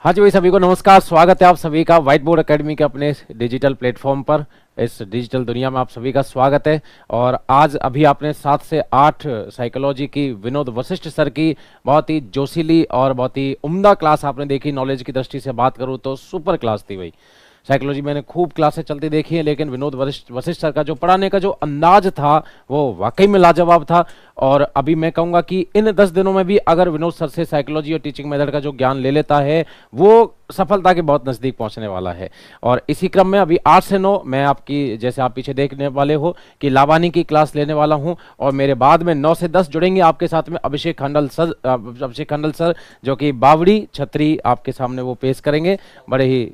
हाँ जी भाई, सभी को नमस्कार। स्वागत है आप सभी का व्हाइट बोर्ड एकेडमी के अपने डिजिटल प्लेटफॉर्म पर। इस डिजिटल दुनिया में आप सभी का स्वागत है। और आज अभी आपने 7 से 8 साइकोलॉजी की विनोद वशिष्ठ सर की बहुत ही जोशीली और बहुत ही उम्दा क्लास आपने देखी। नॉलेज की दृष्टि से बात करूँ तो सुपर क्लास थी भाई। साइकोलॉजी मैंने खूब क्लासें चलती देखी हैं, लेकिन विनोद वशिष्ठ सर का जो पढ़ाने का जो अंदाज था वो वाकई में लाजवाब था। और अभी मैं कहूँगा कि इन 10 दिनों में भी अगर विनोद सर से साइकोलॉजी और टीचिंग मेथड का जो ज्ञान ले लेता है वो सफलता के बहुत नज़दीक पहुंचने वाला है। और इसी क्रम में अभी 8 से 9 मैं आपकी, जैसे आप पीछे देखने वाले हो, कि लावानी की क्लास लेने वाला हूं। और मेरे बाद में 9 से 10 जुड़ेंगे आपके साथ में अभिषेक खंडल सर जो कि बावड़ी छतरी आपके सामने वो पेश करेंगे। बड़े ही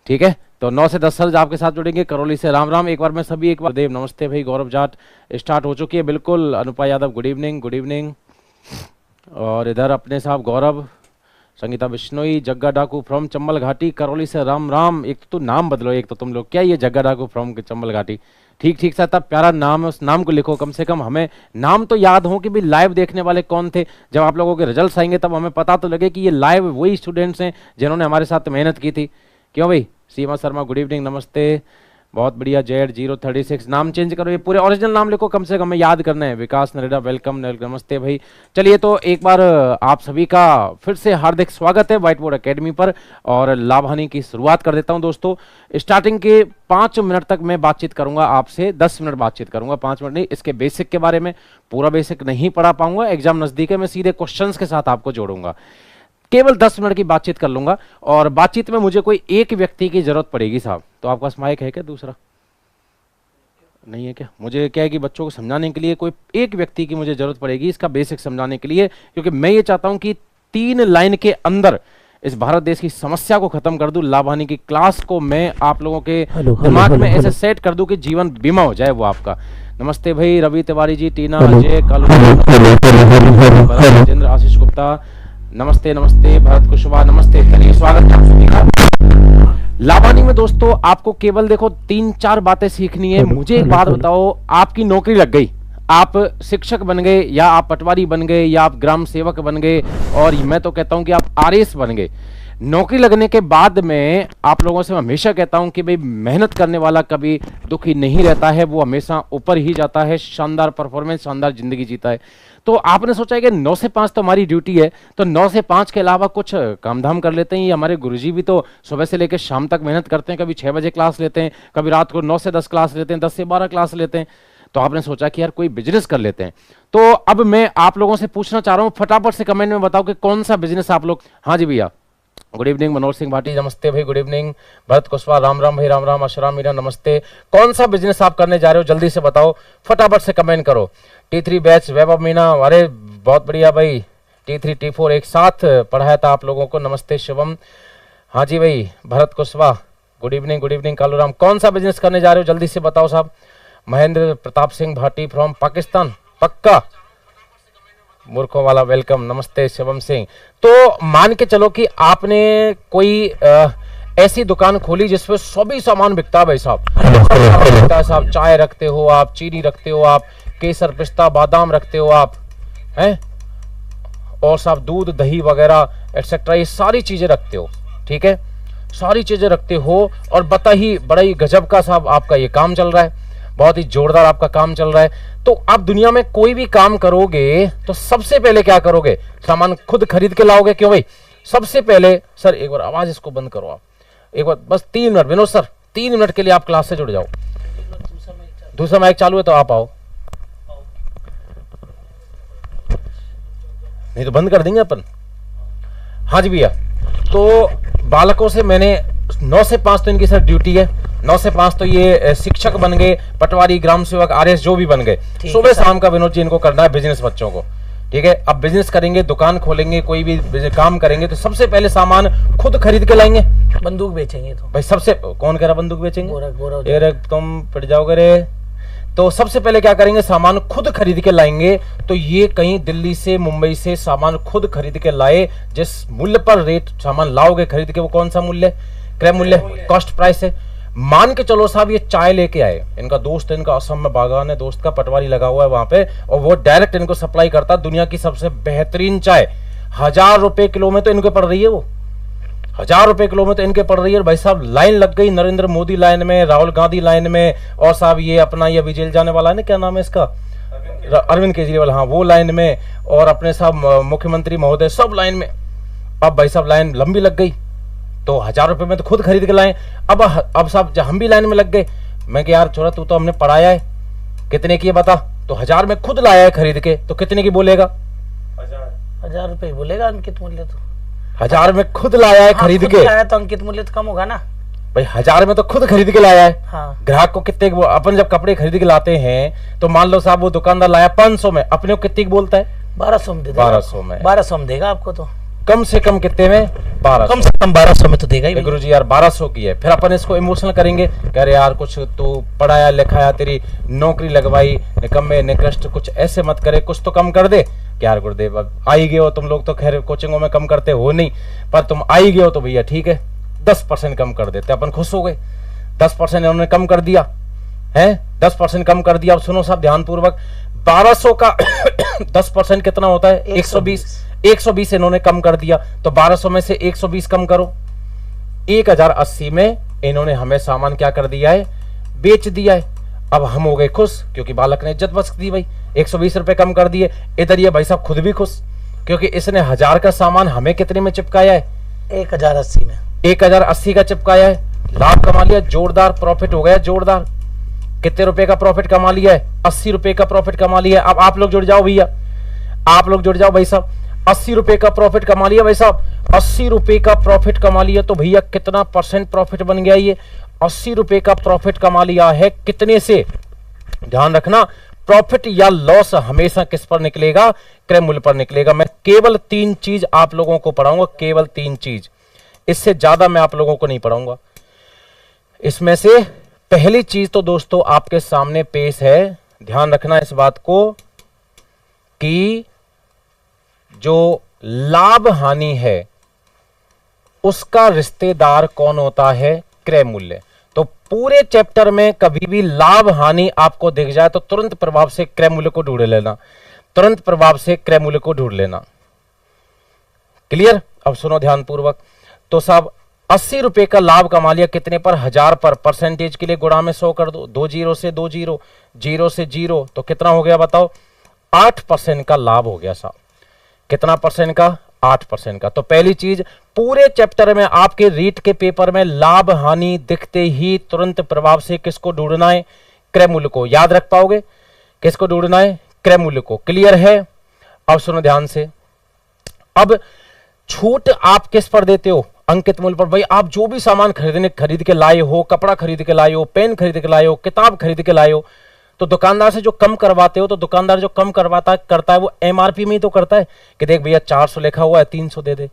ठीक है, तो 9 से 10 सर आपके साथ जुड़ेंगे। करौली से राम एक बार मैं सभी एक बार देव नमस्ते भाई। गौरव जाट स्टार्ट हो चुकी है बिल्कुल। Anupa Yadav good evening. और इधर अपने साहब गौरव, संगीता बिश्नोई, जग्गा डाकू फ्रॉम चंबल घाटी। करौली से राम एक तो नाम बदलो, एक तो तुम लोग क्या ये जग्गा डाकू फ्रॉम चंबल घाटी। ठीक सा, तब प्यारा नाम है, उस नाम को लिखो। कम से कम हमें नाम तो याद हो कि भाई लाइव देखने वाले कौन थे। जब आप लोगों के रिजल्ट्स आएंगे तब हमें पता तो लगे कि ये लाइव वही स्टूडेंट्स हैं जिन्होंने हमारे साथ मेहनत की थी। क्यों भाई? सीमा शर्मा गुड इवनिंग, नमस्ते, बहुत बढ़िया। Z036 नाम चेंज करो, ये पूरे ओरिजिनल नाम लिखो, कम से कम हमें याद करना है। विकास नरेडा वेलकम, नमस्ते भाई। चलिए, तो एक बार आप सभी का फिर से हार्दिक स्वागत है व्हाइट बोर्ड एकेडमी पर। और लाभानी की शुरुआत कर देता हूं दोस्तों। स्टार्टिंग के 5 मिनट तक मैं बातचीत करूंगा आपसे, 10 मिनट बातचीत करूंगा, 5 मिनट नहीं। इसके बेसिक के बारे में पूरा बेसिक नहीं पढ़ा पाऊंगा, एग्जाम नजदीक है, मैं सीधे क्वेश्चंस के साथ आपको जोड़ूंगा। केवल 10 मिनट की बातचीत कर लूंगा। और बातचीत में मुझे कोई एक व्यक्ति की जरूरत पड़ेगी साहब। तो आपके पास माइक है क्या? दूसरा नहीं है क्या? मुझे क्या है कि बच्चों को समझाने के लिए कोई एक व्यक्ति की मुझे जरूरत पड़ेगी इसका बेसिक समझाने के लिए, क्योंकि मैं ये चाहता हूं कि 3 लाइन के अंदर इस भारत देश की समस्या को खत्म कर दूं। लाभानी की क्लास को मैं आप लोगों के दिमाग में ऐसे सेट कर दूं कि जीवन बीमा हो जाए वो आपका। नमस्ते भाई रवि तिवारी जी, टीना, अजय, कालू, राजेंद्र, आशीष गुप्ता, नमस्ते भरत कुशवाहा, नमस्ते। चलिए, स्वागत है आप सभी का लाभानी में। दोस्तों, आपको केवल देखो 3-4 बातें सीखनी है। मुझे एक बात बताओ, आपकी नौकरी लग गई, आप शिक्षक बन गए, या आप पटवारी बन गए, या आप ग्राम सेवक बन गए, और मैं तो कहता हूं कि आप आरएस बन गए। नौकरी लगने के बाद में आप लोगों से मैं हमेशा कहता हूं कि भाई मेहनत करने वाला कभी दुखी नहीं रहता है, वो हमेशा ऊपर ही जाता है, शानदार परफॉर्मेंस, शानदार जिंदगी जीता है। तो आपने सोचा है कि 9 से 5 तो हमारी ड्यूटी है, तो 9 से 5 के अलावा कुछ काम धाम कर लेते हैं। हमारे गुरुजी भी तो सुबह से लेकर शाम तक मेहनत करते हैं, कभी 6 बजे क्लास लेते हैं, कभी रात को 9 से 10 क्लास लेते हैं, 10 से 12 क्लास लेते हैं। तो आपने सोचा कि यार कोई बिजनेस कर लेते हैं। तो अब मैं आप लोगों से पूछना चाह रहा हूँ, फटाफट से कमेंट में बताओ कि कौन सा बिजनेस आप लोग। हाँ जी भैया, गुड इवनिंग। मनोज सिंह भाटी, नमस्ते भाई, गुड इवनिंग। भरत कुशवाहा, राम भाई, राम अशराम मीरा, नमस्ते। कौन सा बिजनेस आप करने जा रहे हो, जल्दी से बताओ, फटाफट से कमेंट करो। T3 बैच, वैभव मीना, अरे बहुत बढ़िया भाई। T3 T4 एक साथ पढ़ाया था आप लोगों को, नमस्ते शिवम। हाँ जी भाई, भरत कुशवाहा, गुड इवनिंग। कालूराम, कौन सा बिजनेस करने जा रहे हो, जल्दी से बताओ साहब। महेंद्र प्रताप सिंह भाटी फ्रॉम पाकिस्तान, पक्का। मूर्खों वाला वेलकम, नमस्ते शिवम सिंह। तो मान के चलो कि आपने कोई ऐसी दुकान खोली जिसमें सभी सामान बिकता है भाई साहब। चाय रखते हो आप, चीनी रखते हो आप, केसर, पिस्ता, बादाम रखते हो आप, हैं, और साहब दूध, दही वगैरह एक्सेट्रा, ये सारी चीजें रखते हो। ठीक है, सारी चीजें रखते हो। और बड़ा ही गजब का साहब आपका ये काम चल रहा है, बहुत ही जोरदार आपका काम चल रहा है। तो आप दुनिया में कोई भी काम करोगे तो सबसे पहले क्या करोगे? सामान खुद खरीद के लाओगे। क्यों भाई? सबसे पहले, सर एक बार आवाज इसको बंद करो आप, एक बार बस 3 मिनट। विनोद सर 3 मिनट के लिए आप क्लास से जुड़ जाओ। दूसरा माइक चालू है तो आप आओ, नहीं तो बंद कर देंगे अपन। हाँ जी भैया, तो बालकों से मैंने 9 से 5 तो इनकी सर ड्यूटी है। 9 से 5 तो ये शिक्षक बन गए, पटवारी, ग्राम सेवक, आरएस जो भी बन गए। सुबह शाम का विनोद जी इनको करना है बिजनेस बच्चों को। ठीक है, अब बिजनेस करेंगे, दुकान खोलेंगे, कोई भी काम करेंगे तो सबसे पहले सामान खुद खरीद के लाएंगे। बंदूक बेचेंगे तो भाई सबसे, कौन कह रहा बंदूक बेचेंगे? गोरा तुम पिट जाओगे रे। तो सबसे पहले क्या करेंगे? सामान खुद खरीद के लाएंगे। तो ये कहीं दिल्ली से, मुंबई से सामान खुद खरीद के लाए, जिस मूल्य पर रेट सामान लाओगे खरीद के, वो कौन सा मूल्य? क्रय मूल्य, कॉस्ट प्राइस है। मान के चलो साहब ये चाय लेके आए, इनका दोस्त, इनका असम में बागान है, दोस्त का पटवारी लगा हुआ है वहां पे, और वो डायरेक्ट इनको सप्लाई करता दुनिया की सबसे बेहतरीन चाय। ₹1000 किलो में तो इनके पड़ रही है, वो ₹1000 किलो में तो इनके पड़ रही है। भाई साहब लाइन लग गई, नरेंद्र मोदी लाइन में, राहुल गांधी लाइन में, और साहब ये अपना ये अभी जेल जाने वाला है ना, क्या नाम है इसका, अरविंद केजरीवाल, हाँ वो लाइन में, और अपने साहब मुख्यमंत्री महोदय सब लाइन में। अब भाई साहब लाइन लंबी लग गई, तो ₹1000 में तो खुद खरीद के लाए। अब साहब जब हम भी लाइन में लग गए, मैं कि यार छोरा तू तो हमने पढ़ाया है, कितने की है बता, तो 1000 में खुद लाया है खरीद के, तो कितने की बोलेगा, ₹1000 बोलेगा अंकित मूल्य तो। 1000 में खुद लाया है खरीद के, लाया तो अंकित मूल्य तो कम होगा ना भाई। 1000 में तो खुद खरीद के लाया है। हाँ। ग्राहक को कितने, अपन जब कपड़े खरीद के लाते हैं तो मान लो साहब वो दुकानदार लाया 500 में, अपने को कितने की बोलता है, 1200 में दे, 1200 में, 1200 में देगा आपको, तो कम से कम कितने में, 1200, कम से कम 1200 में तो देगा ही। गुरु जी यार 1200 की है, फिर अपन इसको इमोशनल करेंगे, कह रहे यार कुछ तो पढ़ाया लिखाया, तेरी नौकरी लगवाई, निकम्मे निकृष्ट, कुछ ऐसे मत करे, कुछ तो कम कर दे। क्या यार गुरुदेव अब आ ही गए हो तुम लोग, तो खैर कोचिंगों में कम करते हो नहीं, पर तुम आ ही गए हो तो भैया ठीक है 10% कम कर देते, अपन खुश हो गए। 10% इन्होंने कम कर दिया है, 10% कम कर दिया। अब सुनो साहब ध्यान पूर्वक, 1200 का 10% कितना होता है, 120, 120 इन्होंने कम कर दिया, तो 1200 में से 120 कम करो, 1080 में इन्होंने हमें सामान क्या कर दिया है, बेच दिया है। अब हम हो गए खुश, क्योंकि बालक ने इज्जत बख्श दी भाई, 120 रुपए कम कर दिए। इधर ये भाई साहब खुद भी खुश, क्योंकि इसने 1000 का सामान हमें कितने में चिपकाया है, 1080 में, 1080 का चिपकाया है, लाभ कमा लिया, जोरदार प्रॉफिट हो गया, जोरदार। कितने रुपए का प्रॉफिट कमा लिया है, 80 रुपए का प्रॉफिट कमा लिया है। अब आप लोग जुड़ जाओ भैया, आप लोग जुड़ जाओ भाई साहब, 80 रुपए का प्रॉफिट कमा लिया भाई साहब, 80 रुपए का प्रॉफिट कमा लिया, तो भैया कितना परसेंट प्रॉफिट बन गया, ये 80 रुपए का प्रॉफिट कमा लिया है, कितने से, ध्यान रखना, प्रॉफिट या लॉस हमेशा किस पर निकलेगा, क्रय मूल्य पर निकलेगा। मैं केवल 3 चीज आप लोगों को पढ़ाऊंगा, केवल 3 चीज, इससे ज्यादा मैं आप लोगों को नहीं पढ़ाऊंगा। इसमें से पहली चीज तो दोस्तों आपके सामने पेश है, ध्यान रखना इस बात को, कि जो लाभ हानि है उसका रिश्तेदार कौन होता है, क्रय मूल्य। तो पूरे चैप्टर में कभी भी लाभ हानि आपको दिख जाए तो तुरंत प्रभाव से क्रय मूल्य को ढूंढ लेना, तुरंत प्रभाव से क्रय मूल्य को ढूंढ लेना। क्लियर? अब सुनो ध्यान पूर्वक, तो साहब 80 रुपए का लाभ कमा लिया, कितने पर, 1000 पर, परसेंटेज के लिए गुणा में 100 कर दो, 2 जीरो से 2 जीरो, जीरो से जीरो, तो कितना हो गया बताओ, 8% का लाभ हो गया साहब। कितना परसेंट का, 8% का। तो पहली चीज, पूरे चैप्टर में आपके रीट के पेपर में लाभ हानि दिखते ही तुरंत प्रभाव से किसको ढूंढना है, क्रय मूल्य को। याद रख पाओगे, किसको ढूंढना है, क्रय मूल्य को। क्लियर है? अब सुनो ध्यान से, अब छूट आप किस पर देते हो, अंकित मूल्य पर। भाई आप जो भी सामान खरीद के लाए हो, कपड़ा खरीद के लाए हो, पेन खरीद के लाए हो, किताब खरीद के लाए हो, तो दुकानदार से जो कम करवाते हो, तो दुकानदार जो कम करता है वो एमआरपी में ही तो करता है, कि देख भैया 400 लिखा हुआ है 300 दे दे,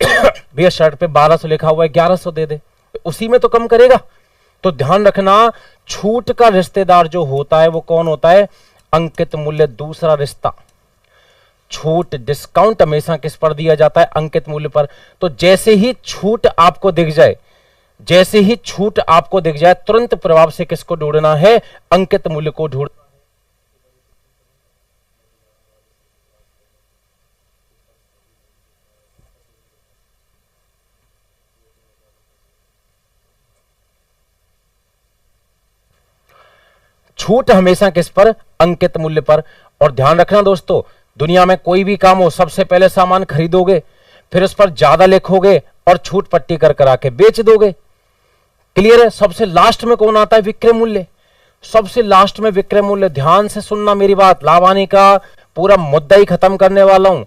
भैया शर्ट पे 1200 लिखा हुआ है 1100 दे दे, उसी में तो कम करेगा। तो ध्यान रखना, छूट का रिश्तेदार जो होता है वो कौन होता है, अंकित मूल्य। दूसरा रिश्ता, छूट डिस्काउंट हमेशा किस पर दिया जाता है, अंकित मूल्य पर। तो जैसे ही छूट आपको दिख जाए, जैसे ही छूट आपको दिख जाए, तुरंत प्रभाव से किसको ढूंढना है, अंकित मूल्य को ढूंढ। छूट हमेशा किस पर, अंकित मूल्य पर। और ध्यान रखना दोस्तों, दुनिया में कोई भी काम हो, सबसे पहले सामान खरीदोगे, फिर उस पर ज्यादा लिखोगे और छूट पट्टी कर करा के बेच दोगे। क्लियर है? सबसे लास्ट में कौन आता है, विक्रय मूल्य। सबसे लास्ट में विक्रय मूल्य। ध्यान से सुनना मेरी बात, लाभ हानि का पूरा मुद्दा ही खत्म करने वाला हूं।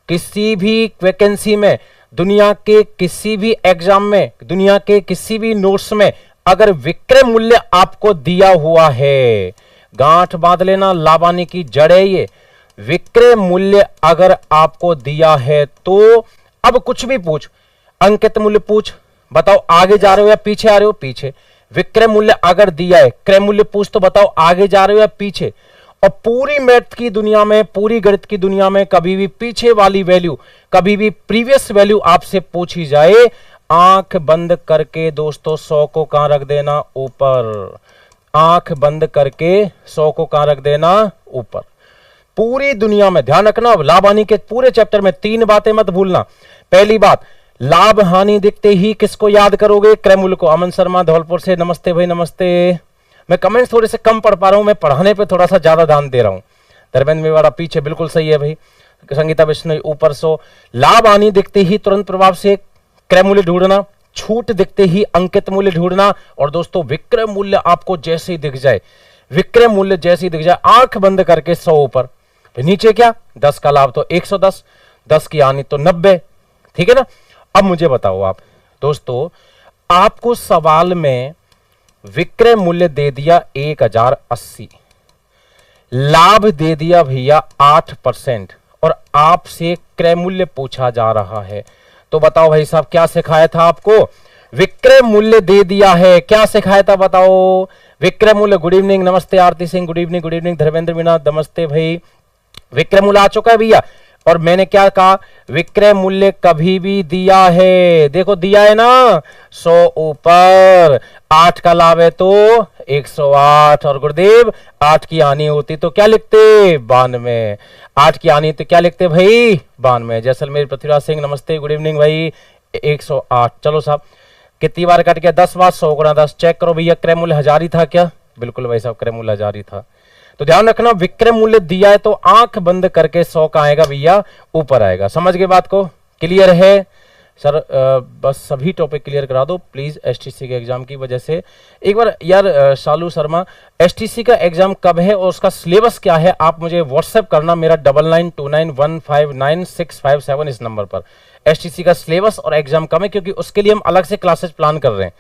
किसी भी वैकेंसी में, दुनिया के किसी भी एग्जाम में, दुनिया के किसी भी नोट्स में अगर विक्रय मूल्य आपको दिया हुआ है, गांठ बांध लेना, लाभ हानि की जड़ है ये। विक्रय मूल्य अगर आपको दिया है तो अब कुछ भी पूछ, अंकित मूल्य पूछ, बताओ आगे जा रहे हो या पीछे आ रहे हो, पीछे। विक्रय मूल्य अगर दिया है, क्रय मूल्य पूछ, तो बताओ आगे जा रहे हो या पीछे। और पूरी मैथ की दुनिया में, पूरी गणित की दुनिया में कभी भी पीछे वाली वैल्यू, कभी भी प्रीवियस वैल्यू आपसे पूछी जाए, आंख बंद करके दोस्तों 100 को कहां रख देना, ऊपर। आंख बंद करके 100 को कहां रख देना, ऊपर। पूरी दुनिया में, ध्यान रखना, लाभ हानि के पूरे चैप्टर में 3 बातें मत भूलना। पहली बात, लाभ हानि दिखते ही किसको याद करोगे? क्रय मूल्य को। अमन शर्मा धौलपुर से, नमस्ते भाई, नमस्ते। मैं कमेंट्स थोड़े से कम पढ़ पा रहा हूं, मैं पढ़ाने पे थोड़ा सा ज्यादा ध्यान दे रहा हूं। धर्मेंद्र मेवाड़ा पीछे, बिल्कुल सही है भाई। संगीता विष्णु ऊपर। सो लाभ हानि दिखते ही तुरंत प्रभाव से क्रय मूल्य ढूंढना, छूट दिखते ही अंकित मूल्य ढूंढना, और दोस्तों विक्रय मूल्य आपको जैसे ही दिख जाए, विक्रय मूल्य जैसे ही दिख जाए, आंख बंद करके 100 ऊपर, नीचे क्या 10 का लाभ तो 110, 10 की हानि तो 90, ठीक है ना। अब मुझे बताओ आप दोस्तों, आपको सवाल में विक्रय मूल्य दे दिया 1080, लाभ दे दिया भैया 8%, और आपसे क्रय मूल्य पूछा जा रहा है, तो बताओ भाई साहब क्या सिखाया था आपको? विक्रय मूल्य दे दिया है, क्या सिखाया था बताओ? विक्रय मूल्य। गुड इवनिंग, नमस्ते Aarti Singh, good evening, good evening. Dharmendra Meena, नमस्ते भाई। विक्रय मूल्य आ चुका है भैया, और मैंने क्या कहा? विक्रय मूल्य कभी भी दिया है, देखो दिया है ना, 100 ऊपर, 8 का लाभ है तो 108, और गुरुदेव 8 की हानि होती तो क्या लिखते? 92। 8 की हानि तो क्या लिखते भाई? 92। जैसलमेर पृथ्वीराज सिंह, नमस्ते, गुड इवनिंग भाई। 108। चलो साहब, कितनी बार कट गया? 10 बार, 100 गुणा 10। चेक करो भैया, क्रय मूल्य 1000 ही था क्या? बिल्कुल भाई साहब, क्रय मूल्य 1000 ही था। तो ध्यान रखना, विक्रय मूल्य दिया है तो आंख बंद करके 100 का आएगा भैया, ऊपर आएगा। समझ गए बात को? क्लियर है सर? बस सभी टॉपिक क्लियर करा दो प्लीज, एसटीसी के एग्जाम की वजह से। एक बार यार शालू शर्मा, एसटीसी का एग्जाम कब है और उसका सिलेबस क्या है, आप मुझे व्हाट्सएप करना, मेरा 9929159657 इस नंबर पर। एसटीसी का सिलेबस और एग्जाम कब है, क्योंकि उसके लिए हम अलग से क्लासेस प्लान कर रहे हैं,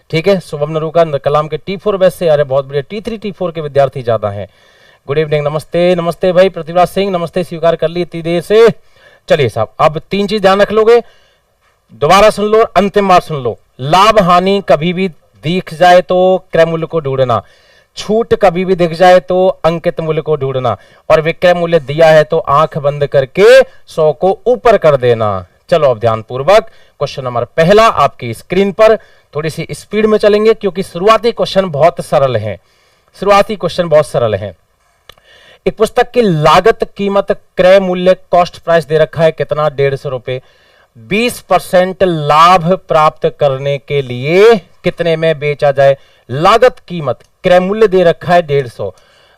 ठीक है। शुभम नरूका कलाम के T4 बैच से, अरे बहुत बढ़िया, T3 T4 के विद्यार्थी ज्यादा हैं। गुड इवनिंग, नमस्ते, नमस्ते भाई पृथ्वीराज सिंह, नमस्ते, स्वीकार कर ली इतनी देर से। चलिए साहब, अब 3 चीज ध्यान रख लोगे, दोबारा सुन लो, अंतिम बार सुन लो। लाभ हानि कभी भी दिख जाए तो क्रय मूल्य को ढूंढना, छूट कभी भी दिख जाए तो अंकित मूल्य को ढूंढना, और विक्रय मूल्य दिया है तो आंख बंद करके 100 को ऊपर कर देना। चलो अब ध्यान पूर्वक, क्वेश्चन नंबर पहला आपकी स्क्रीन पर, थोड़ी सी स्पीड में चलेंगे क्योंकि शुरुआती क्वेश्चन बहुत सरल हैं, शुरुआती क्वेश्चन बहुत सरल हैं। एक पुस्तक की लागत कीमत क्रय मूल्य कॉस्ट प्राइस दे रखा है कितना? 150 रुपए। 20% लाभ प्राप्त करने के लिए कितने में बेचा जाए? लागत कीमत क्रय मूल्य दे रखा है 150।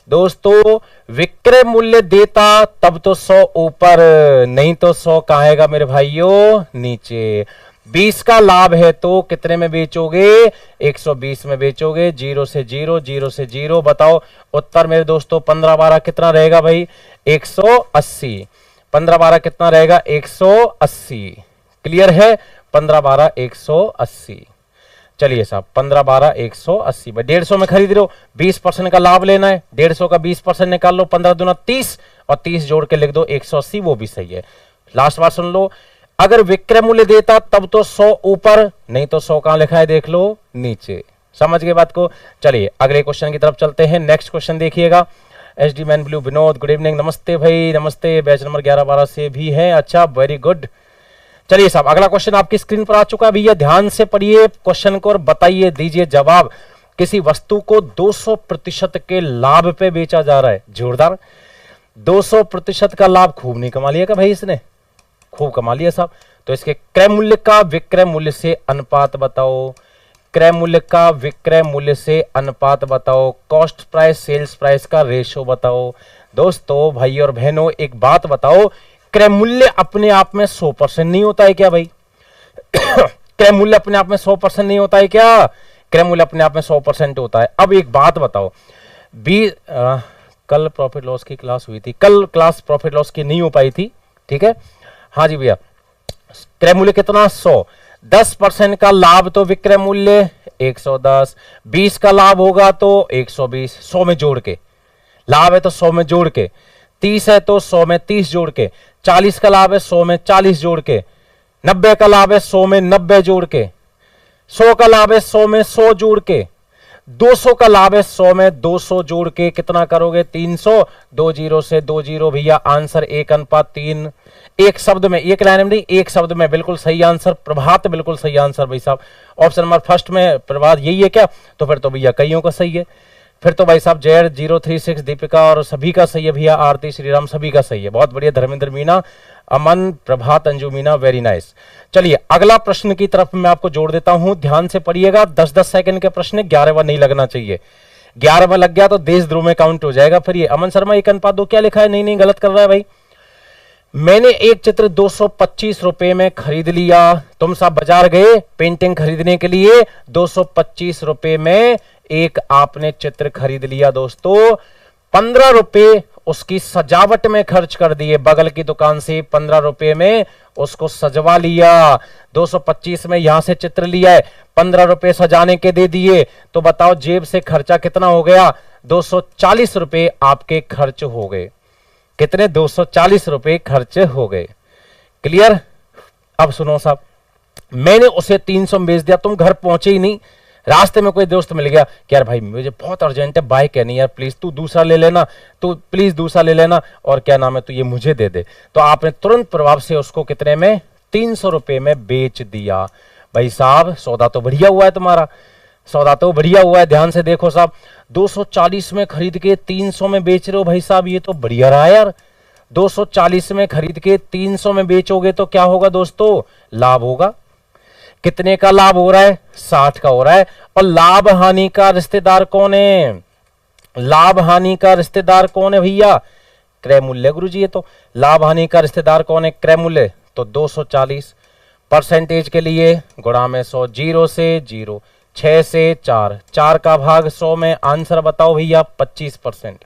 दोस्तों विक्रय मूल्य देता तब तो 100 ऊपर, नहीं तो 100 का आएगा मेरे भाइयों नीचे। 20 का लाभ है तो कितने में बेचोगे? 120 में बेचोगे। 0 से 0, 0 से 0, बताओ उत्तर मेरे दोस्तों। 15-12 कितना रहेगा भाई? 180। 15-12 कितना रहेगा? 180। क्लियर है? 15-12 180। चलिए साहब, 15-12 180 भाई, 150 में खरीद रहे हो, 20% का लाभ लेना है, 150 का 20% निकाल लो, 15 दूना 30, और 30 जोड़ के लिख दो 180, वो भी सही है। लास्ट बार सुन लो, अगर विक्रय मूल्य देता तब तो 100 ऊपर, नहीं तो 100 कहां लिखा है देख लो नीचे। समझ गए बात को? चलिए अगले क्वेश्चन की तरफ चलते हैं। नेक्स्ट क्वेश्चन देखिएगा। H D man blue Vinod, good evening, नमस्ते भाई, नमस्ते। बैच नंबर 11-12 से भी है, अच्छा, वेरी गुड। चलिए साहब, अगला क्वेश्चन आपकी स्क्रीन पर आ चुका है भैया, ध्यान से पढ़िए क्वेश्चन को और बताइए, दीजिए जवाब। किसी वस्तु को 200% के लाभ पे बेचा जा रहा है, जोरदार। 200% का लाभ खूब नहीं कमा लिया क्या भाई इसने? खूब कमा लिया साहब। तो इसके क्रय मूल्य का विक्रय मूल्य से अनुपात बताओ, क्रय मूल्य का विक्रय मूल्य से अनुपात बताओ, कॉस्ट प्राइस सेल्स प्राइस का रेशो बताओ। दोस्तों भाई और बहनों एक बात बताओ, क्रय मूल्य अपने आप में 100% नहीं होता है क्या भाई? क्रय मूल्य अपने आप में 100% नहीं होता है क्या? क्रय मूल्य अपने आप में 100% होता है। अब एक बात बताओ, कल प्रॉफिट लॉस की क्लास हुई थी, कल क्लास प्रॉफिट लॉस की नहीं हो पाई थी, ठीक है? हाँ जी भैया, क्रय मूल्य कितना? 100। 10% का लाभ तो विक्रय मूल्य 110, 20 का लाभ होगा तो 120, 100 में जोड़ के, लाभ है तो 100 में जोड़ के, 30 है तो 100 में 30 जोड़ के, 40 का लाभ है 100 में 40 जोड़ के, 90 का लाभ है 100 में 90 जोड़ के, 100 का लाभ है 100 में 100 जोड़ के, 200 का लाभ है 100 में 200 जोड़ के, कितना करोगे? 300। 2 0 से 2 0 भैया, आंसर 1:3। एक शब्द में, एक लाइन में नहीं, एक शब्द में बिल्कुल सही आंसर, प्रभात बिल्कुल सही आंसर भाई साहब। ऑप्शन नंबर फर्स्ट में प्रभात यही है क्या? तो फिर तो भैया कईयों का सही है, फिर तो भाई साहब जेड 036 दीपिका और सभी का सही है भैया, आरती श्रीराम सभी का सही है, बहुत बढ़िया। धर्मेंद्र मीना, अमन, प्रभात, अंजू मीना, वेरी नाइस। चलिए अगला प्रश्न की तरफ मैं आपको जोड़ देता हूं, ध्यान से पढ़िएगा। 10-10 सेकंड के प्रश्न, 11वां नहीं लगना चाहिए। 11वां लग गया तो देशद्रोह में काउंट हो जाएगा। फिर ये अमन शर्मा 1 अनुपात 2 क्या लिखा है? नहीं गलत कर रहा है भाई। मैंने एक चित्र 225 रुपए में खरीद लिया। तुम सब बाजार गए पेंटिंग खरीदने के लिए, 225 रुपए में एक आपने चित्र खरीद लिया दोस्तों। 15 रुपए उसकी सजावट में खर्च कर दिए, बगल की दुकान से 15 रुपए में उसको सजवा लिया। 225 में यहां से चित्र लिया है, 15 रुपए सजाने के दे दिए, तो बताओ जेब से खर्चा कितना हो गया? 240 रुपए आपके खर्च हो गए। कितने? 240 रुपए खर्च हो गए। क्लियर? अब सुनो साहब, मैंने उसे 300 में बेच दिया, तुम घर पहुंचे ही नहीं, रास्ते में कोई दोस्त मिल गया कि यार भाई मुझे बहुत अर्जेंट है, बाइक है नहीं यार, प्लीज तू दूसरा ले लेना, तू प्लीज दूसरा ले लेना, और क्या नाम है तू ये मुझे दे दे। तो आपने तुरंत प्रभाव से उसको कितने में? 300 रुपए में बेच दिया। भाई साहब सौदा तो बढ़िया हुआ है तुम्हारा, सौदा तो बढ़िया हुआ है। ध्यान से देखो साहब, 240 में खरीद के 300 में बेच रहे हो भाई साहब, ये तो बढ़िया रहा यार। 240 में खरीद के 300 में बेचोगे तो क्या होगा दोस्तों? लाभ होगा। कितने का लाभ हो रहा है? 60 का हो रहा है। और लाभ हानि का रिश्तेदार कौन है? लाभ हानि का रिश्तेदार कौन है भैया? क्रय मूल्य गुरुजी। ये तो लाभ हानि का रिश्तेदार कौन है? क्रय मूल्य। तो 240 परसेंटेज के लिए गुणा में 100, 0 से 0, 6 से 4, 4 का भाग 100 में, आंसर बताओ भैया 25%।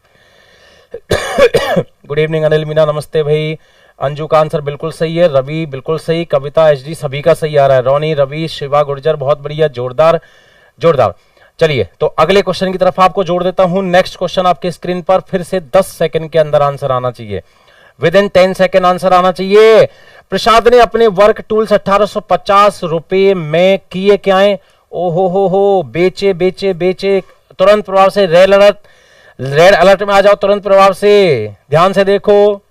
गुड इवनिंग अनिल मीना, नमस्ते भाई। अंजू का आंसर बिल्कुल सही है, रवि बिल्कुल सही, कविता एचडी सभी का सही आ रहा है, रोनी, रवि, शिवा गुर्जर बहुत बढ़िया, जोरदार जोरदार। चलिए तो अगले क्वेश्चन की तरफ आपको जोड़ देता हूं। नेक्स्ट क्वेश्चन आपके स्क्रीन पर, फिर से 10 सेकंड के अंदर आंसर आना चाहिए, विद इन 10 सेकंड आंसर आना चाहिए। प्रसाद ने अपने वर्क टूल्स 1850 रुपए में किए क्या है? ओहो हो, बेचे बेचे बेचे। तुरंत प्रभाव से रेड अलर्ट में आ जाओ, तुरंत प्रभाव से। ध्यान से देखो,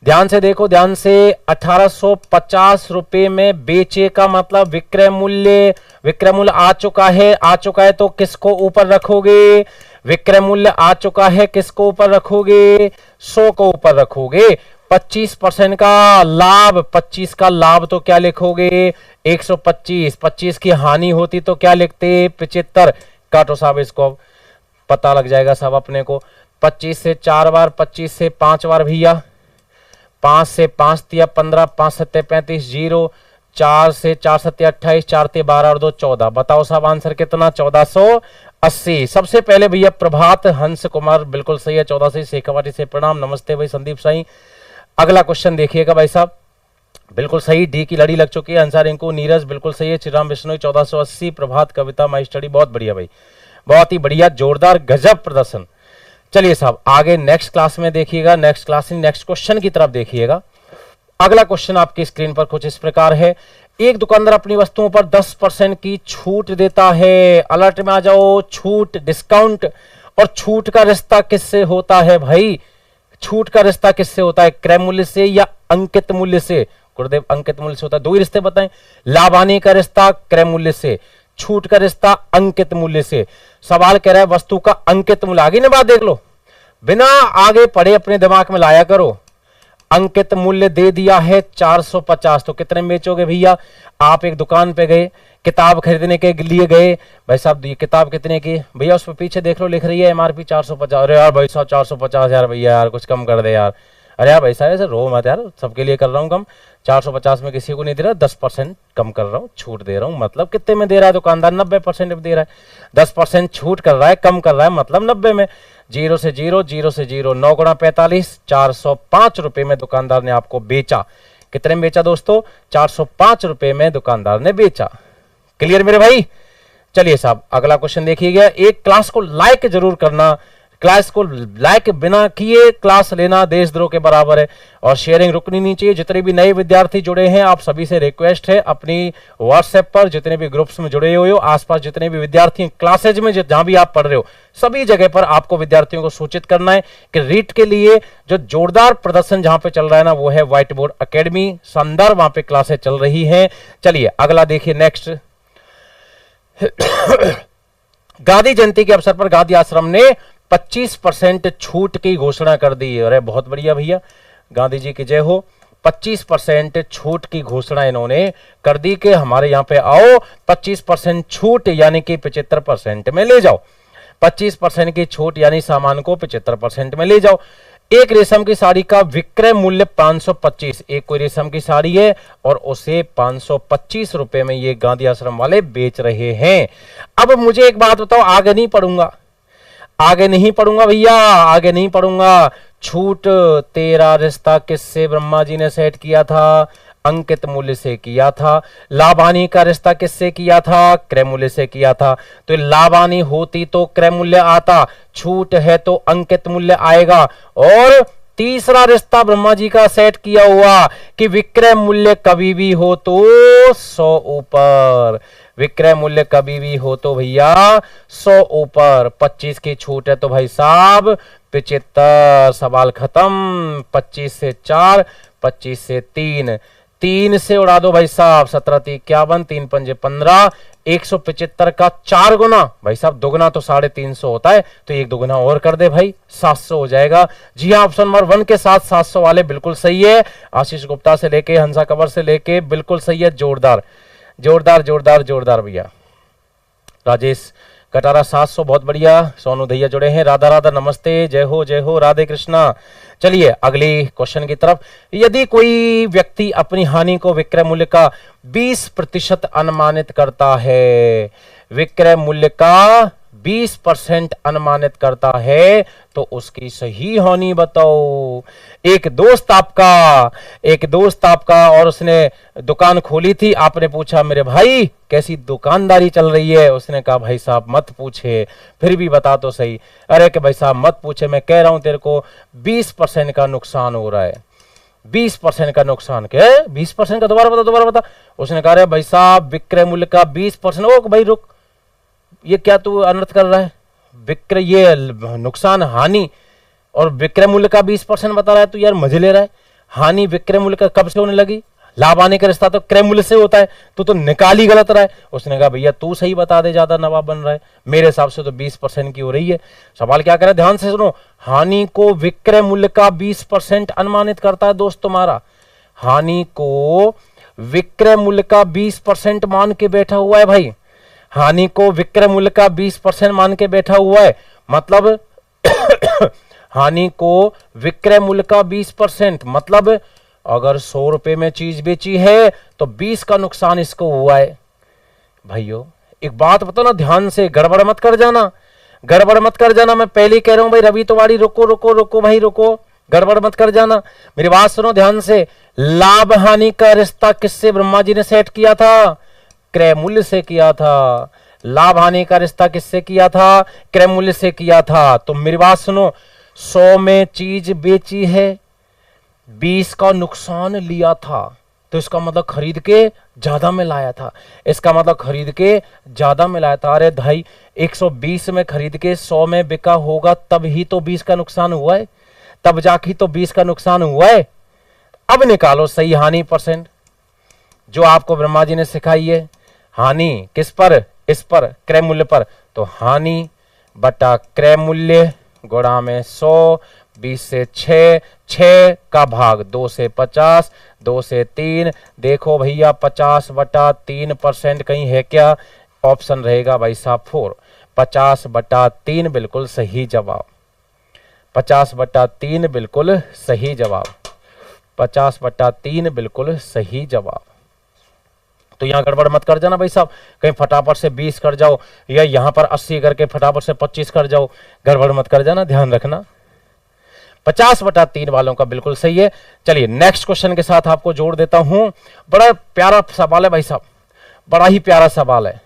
ध्यान से देखो, ध्यान से। 1850 रुपए में बेचे का मतलब विक्रय मूल्य, विक्रय मूल्य आ चुका है, आ चुका है तो किसको ऊपर रखोगे? विक्रय मूल्य आ चुका है, किसको ऊपर रखोगे? 100 को ऊपर रखोगे। 25% का लाभ, 25 का लाभ तो क्या लिखोगे? 125। 25 की हानि होती तो क्या लिखते? 75। काटो साहब इसको, पता लग जाएगा साहब अपने को। 25 से 4 बार, 25 से 5 बार भैया, 5 से 5 तिया 15, 5 सत्ते 35, 0, 4 से 4 सत्ते 28, 4 ते 12 और 2 14। बताओ साहब आंसर कितना? 1480। सबसे पहले भैया प्रभात हंस कुमार बिल्कुल सही है, 14 से। शेखावाटी से प्रणाम, नमस्ते भाई संदीप साई। अगला क्वेश्चन देखिएगा भाई साहब, बिल्कुल सही, डी की लड़ी लग चुकी है। अंसार इंकू, नीरज बिल्कुल सही है, श्रीराम विष्णु 1480। प्रभात, कविता, माई स्टडी बहुत बढ़िया भाई, बहुत ही बढ़िया, जोरदार गजब प्रदर्शन। चलिए साहब आगे नेक्स्ट क्लास में देखिएगा, नेक्स्ट क्लास में नेक्स्ट क्वेश्चन की तरफ देखिएगा। अगला क्वेश्चन आपकी स्क्रीन पर कुछ इस प्रकार है। एक दुकानदार अपनी वस्तुओं पर 10% की छूट देता है। अलर्ट में आ जाओ, छूट, डिस्काउंट और छूट का रिश्ता किससे होता है भाई? छूट का रिश्ता किससे होता है? क्रय मूल्य से या अंकित मूल्य से? गुरुदेव अंकित मूल्य से होता है, दो ही रिश्ते बताएं। लाभ हानि का रिश्ता क्रय मूल्य से, छूट का रिश्ता अंकित मूल्य से। सवाल कह रहा है वस्तु का अंकित मूल्य, आगे ना बात देख लो, बिना आगे पढ़े अपने दिमाग में लाया करो। अंकित मूल्य दे दिया है 450, तो कितने में बेचोगे भैया? आप एक दुकान पे गए, किताब खरीदने के लिए गए, भाई साहब ये किताब कितने की? भैया उस पर पीछे देख लो, लिख रही है एमआरपी 450। अरे यार भाई साहब 450 यार भैया, यार कुछ कम कर दे यार। अरे यार भाई साहब ऐसे रो मत यार, सबके लिए कर रहा हूँ कम, 450 में किसी को नहीं दे रहा, 10% कम कर रहा हूँ, छूट दे रहा हूँ। मतलब कितने में दे रहा है दुकानदार? 90% में दे रहा है। 10% छूट कर रहा है, कम कर रहा है, मतलब 90 में। 0 से 0, 0 से 0, 9 गुणा 45, 405 रुपए में दुकानदार ने आपको बेचा। कितने में बेचा दोस्तों? 405 रुपए में दुकानदार ने बेचा। क्लियर मेरे भाई? चलिए साहब अगला क्वेश्चन देखिएगा। एक क्लास को लाइक जरूर करना, क्लास को लाइक बिना किए क्लास लेना देशद्रोह के बराबर है, और शेयरिंग रुकनी नहीं चाहिए। जितने भी नए विद्यार्थी जुड़े हैं आप सभी से रिक्वेस्ट है, अपनी व्हाट्सएप पर जितने भी ग्रुप्स में जुड़े हुए हो, आसपास जितने भी विद्यार्थी क्लासेज में जहां भी आप पढ़ रहे हो, सभी जगह पर आपको विद्यार्थियों को सूचित करना है कि रीट के लिए जो जोरदार प्रदर्शन जहां पे चल रहा है ना, वो है व्हाइट बोर्ड अकेडमी, शानदार वहां पे क्लासेज चल रही है। चलिए अगला देखिए नेक्स्ट। गांधी जयंती के अवसर पर गांधी आश्रम ने 25% छूट की घोषणा कर दी है। अरे बहुत बढ़िया भैया, गांधी जी की जय हो। 25% छूट की घोषणा इन्होंने कर दी कि हमारे यहां पे आओ, 25% छूट यानी कि 75% में ले जाओ। 25% की छूट यानी सामान को 75% में ले जाओ। एक रेशम की साड़ी का विक्रय मूल्य 525, एक कोई रेशम की साड़ी है और उसे 525 रुपए में ये गांधी आश्रम वाले बेच रहे हैं। अब मुझे एक बात बताओ, आगे नहीं पढ़ूंगा, आगे नहीं पढ़ूंगा भैया, आगे नहीं पढ़ूंगा। छूट तेरा रिश्ता किससे ब्रह्मा जी ने सेट किया था? अंकित मूल्य से किया था। लाभ हानि का रिश्ता किससे किया था? क्रय मूल्य से किया था। तो लाभ हानि होती तो क्रय मूल्य आता, छूट है तो अंकित मूल्य आएगा। और तीसरा रिश्ता ब्रह्मा जी का सेट किया हुआ कि विक्रय मूल्य कभी भी हो तो 100 ऊपर, विक्रय मूल्य कभी भी हो तो भैया 100 ऊपर। 25 की छूट है तो भाई साहब 75, सवाल खत्म। 25 से 4, 25 से 3, 3 से उड़ा दो भाई साहब, 17 × 51, 3 × 5 = 15। 175 का 4 गुना भाई साहब, दुगना तो 350 होता है, तो एक दुगना और कर दे भाई, 700 हो जाएगा। जी हाँ, ऑप्शन नंबर 1 के साथ 700 वाले बिल्कुल सही है। आशीष गुप्ता से लेके हंसा कबर से लेके बिल्कुल सही है। जोरदार जोरदार जोरदार जोरदार भैया। राजेश कटारा 700, बहुत बढ़िया। सोनू दैया जुड़े हैं। राधा राधा नमस्ते, जय हो राधे कृष्णा। चलिए अगली क्वेश्चन की तरफ। यदि कोई व्यक्ति अपनी हानि को विक्रय मूल्य का 20% अनुमानित करता है, विक्रय मूल्य का 20% अनुमानित करता है, तो उसकी सही हानि बताओ। एक दोस्त आपका और उसने दुकान खोली थी। आपने पूछा मेरे भाई कैसी दुकानदारी चल रही है? उसने कहा भाई साहब मत पूछे, फिर भी बता तो सही। अरे कि भाई साहब मत पूछे, मैं कह रहा हूं तेरे को 20% का नुकसान हो रहा है। 20% का नुकसान। क्या 20% का? दोबारा बता। उसने कहा भाई साहब विक्रय मूल्य का 20%। ओ भाई रुक, ये क्या तू अनर्थ कर रहा है? विक्रय, ये नुकसान हानि और विक्रय मूल्य का 20% बता रहा है, तू यार मजे ले रहा है। हानि विक्रय मूल्य का कब से होने लगी? लाभ आने का रिश्ता तो क्रय मूल्य से होता है, तो निकाल ही गलत रहा है। उसने कहा भैया तू सही बता दे, ज्यादा नवाब बन रहा है, मेरे हिसाब से तो 20% की हो रही है। सवाल क्या करे, ध्यान से सुनो। हानि को विक्रय मूल्य का 20% अनुमानित करता है दोस्त तुम्हारा। हानि को विक्रय मूल्य का 20% मान के बैठा हुआ है भाई। हानि को विक्रय मूल्य का 20% मान के बैठा हुआ है, मतलब हानि को विक्रय मूल्य का 20%, मतलब अगर 100 रुपए में चीज बेची है तो 20 का नुकसान इसको हुआ है। भाइयों एक बात बताओ ना, ध्यान से, गड़बड़ मत कर जाना, गड़बड़ मत कर जाना। मैं पहले ही कह रहा हूं भाई रवि तिवारी, रुको रुको रुको भाई रुको, गड़बड़ मत कर जाना। मेरी बात सुनो ध्यान से। लाभ हानि का रिश्ता किससे ब्रह्मा जी ने सेट किया था? क्रय मूल्य से किया था। लाभ हानि का रिश्ता किससे किया था? क्रय मूल्य से किया था। तो मेरी बात सुनो, 100 में चीज बेची है, 20 का नुकसान लिया था, तो इसका मतलब खरीद के ज्यादा में लाया था। इसका मतलब खरीद के ज्यादा में लाया था। अरे भाई 120 में खरीद के 100 में बिका होगा, तब ही तो 20 का नुकसान हुआ है, तब जाके तो 20 का नुकसान हुआ है। अब निकालो सही हानि परसेंट जो आपको ब्रह्मा जी ने सिखाई है। हानि किस पर? इस पर, क्रय मूल्य पर। तो हानि बटा क्रय मूल्य गुणा में 100, 20 से 6, 6 का भाग 2 से 50, 2 से 3। देखो भैया 50/3% कहीं है क्या? ऑप्शन रहेगा भाई साहब 4। 50/3 बिल्कुल सही जवाब। 50/3 बिल्कुल सही जवाब। 50/3 बिल्कुल सही जवाब। तो यहां गड़बड़ मत कर जाना भाई साहब, कहीं फटाफट से 20 कर जाओ या यहां पर 80 करके फटाफट से 25 कर जाओ, गड़बड़ मत कर जाना, ध्यान रखना। 50/3 वालों का बिल्कुल सही है। चलिए नेक्स्ट क्वेश्चन के साथ आपको जोड़ देता हूं। बड़ा प्यारा सवाल है भाई साहब, बड़ा ही प्यारा सवाल है।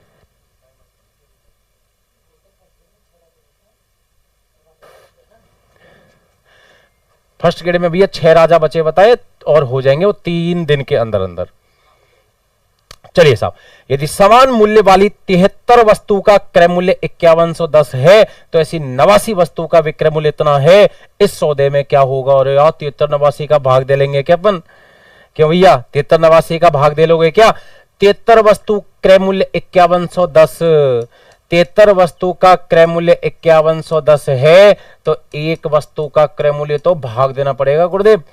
फर्स्ट ग्रेड में भैया 6 राजा बचे बताए और हो जाएंगे वो 3 दिन के अंदर अंदर। चलिए साहब, यदि समान मूल्य वाली 73 वस्तु का क्रय मूल्य 5110 है, तो ऐसी 89 वस्तु का विक्रय मूल्य इतना है, इस सौदे में क्या होगा? और यार 73 89 का भाग दे लेंगे क्या अपन? क्यों भैया 73 89 का भाग दे लोगे क्या? 73 वस्तु क्रय मूल्य 5110, 73 वस्तु का क्रय मूल्य 5110 है, तो एक वस्तु का क्रय मूल्य तो भाग देना पड़ेगा गुरुदेव।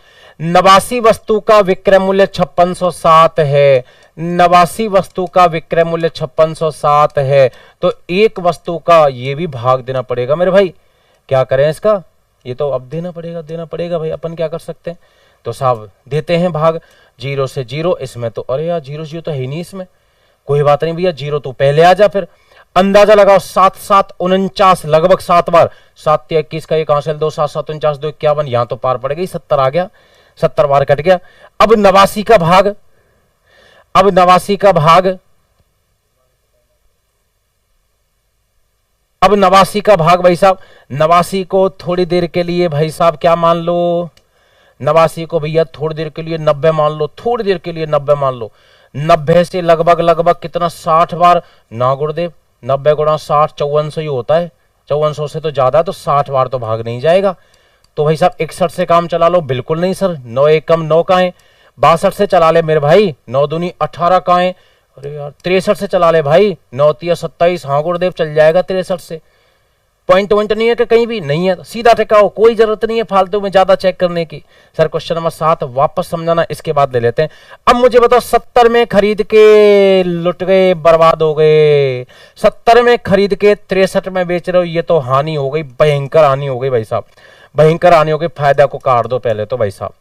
89 वस्तु का विक्रय मूल्य 5607 है, 89 वस्तु का विक्रय मूल्य 5607 है, तो एक वस्तु का ये भी भाग देना पड़ेगा मेरे भाई। क्या करें इसका, ये तो अब देना पड़ेगा भाई, अपन क्या कर सकते हैं। तो साहब देते हैं भाग, 0 से 0, इसमें तो अरे यार 0 0 तो है ही नहीं इसमें, कोई बात नहीं भैया, 0 तो पहले आ जा। फिर अंदाजा लगाओ, 7 7 49, लगभग 7 बार, 7 21 का 1 हासिल, 2 7 7 49 2 51, यहां तो पार पड़ गई, 70 आ गया, 70 बार कट गया। अब 89 का भाग, अब 89 का भाग, अब 89 का भाग भाई साहब, 89 को थोड़ी देर के लिए भाई साहब क्या मान लो, 89 को भैया थोड़ी देर के लिए 90 मान लो, थोड़ी देर के लिए 90 मान लो। 90 से लगभग कितना, 60 बार ना गुरुदेव, 90 गुणा 60 5400 ही होता है, 5400 से तो ज्यादा है, तो 60 बार तो भाग नहीं जाएगा। तो भाई साहब 61 से काम चला लो, बिल्कुल नहीं सर, 9 1 कम 9 का है। 62 से चला ले मेरे भाई, 9 दूनी 18 का है। अरे यार 63 से चला ले भाई, 9 3 27, हाँ गुरुदेव चल जाएगा 63 से। पॉइंट वॉइंट नहीं है कि कहीं भी नहीं है, सीधा टिकाओ, कोई जरूरत नहीं है फालतू में ज्यादा चेक करने की। सर क्वेश्चन नंबर 7 वापस समझाना, इसके बाद ले लेते हैं। अब मुझे बताओ, 70 में खरीद के लुट गए, बर्बाद हो गए, 70 में खरीद के 63 में बेच रहे हो, ये तो हानि हो गई, भयंकर हानि हो गई भाई साहब, भयंकर हानि हो गई। फायदा को काट दो पहले तो भाई साहब।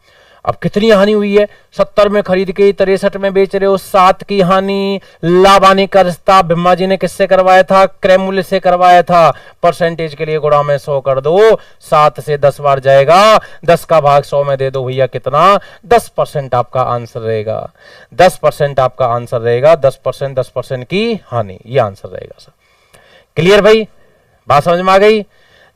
अब कितनी हानि हुई है, 70 में खरीद के 63 में बेच रहे हो, 7 की हानि। लाभ हानि का रिश्ता ब्रह्मा जी ने किससे करवाया था, क्रय मूल्य से करवाया था। परसेंटेज के लिए गुणा में 100 कर दो, 7 से 10 बार जाएगा, 10 का भाग 100 में दे दो भैया, कितना 10% आपका आंसर रहेगा, 10% आपका आंसर रहेगा, 10% की हानि, ये आंसर रहेगा सर। क्लियर भाई, बात समझ में आ गई।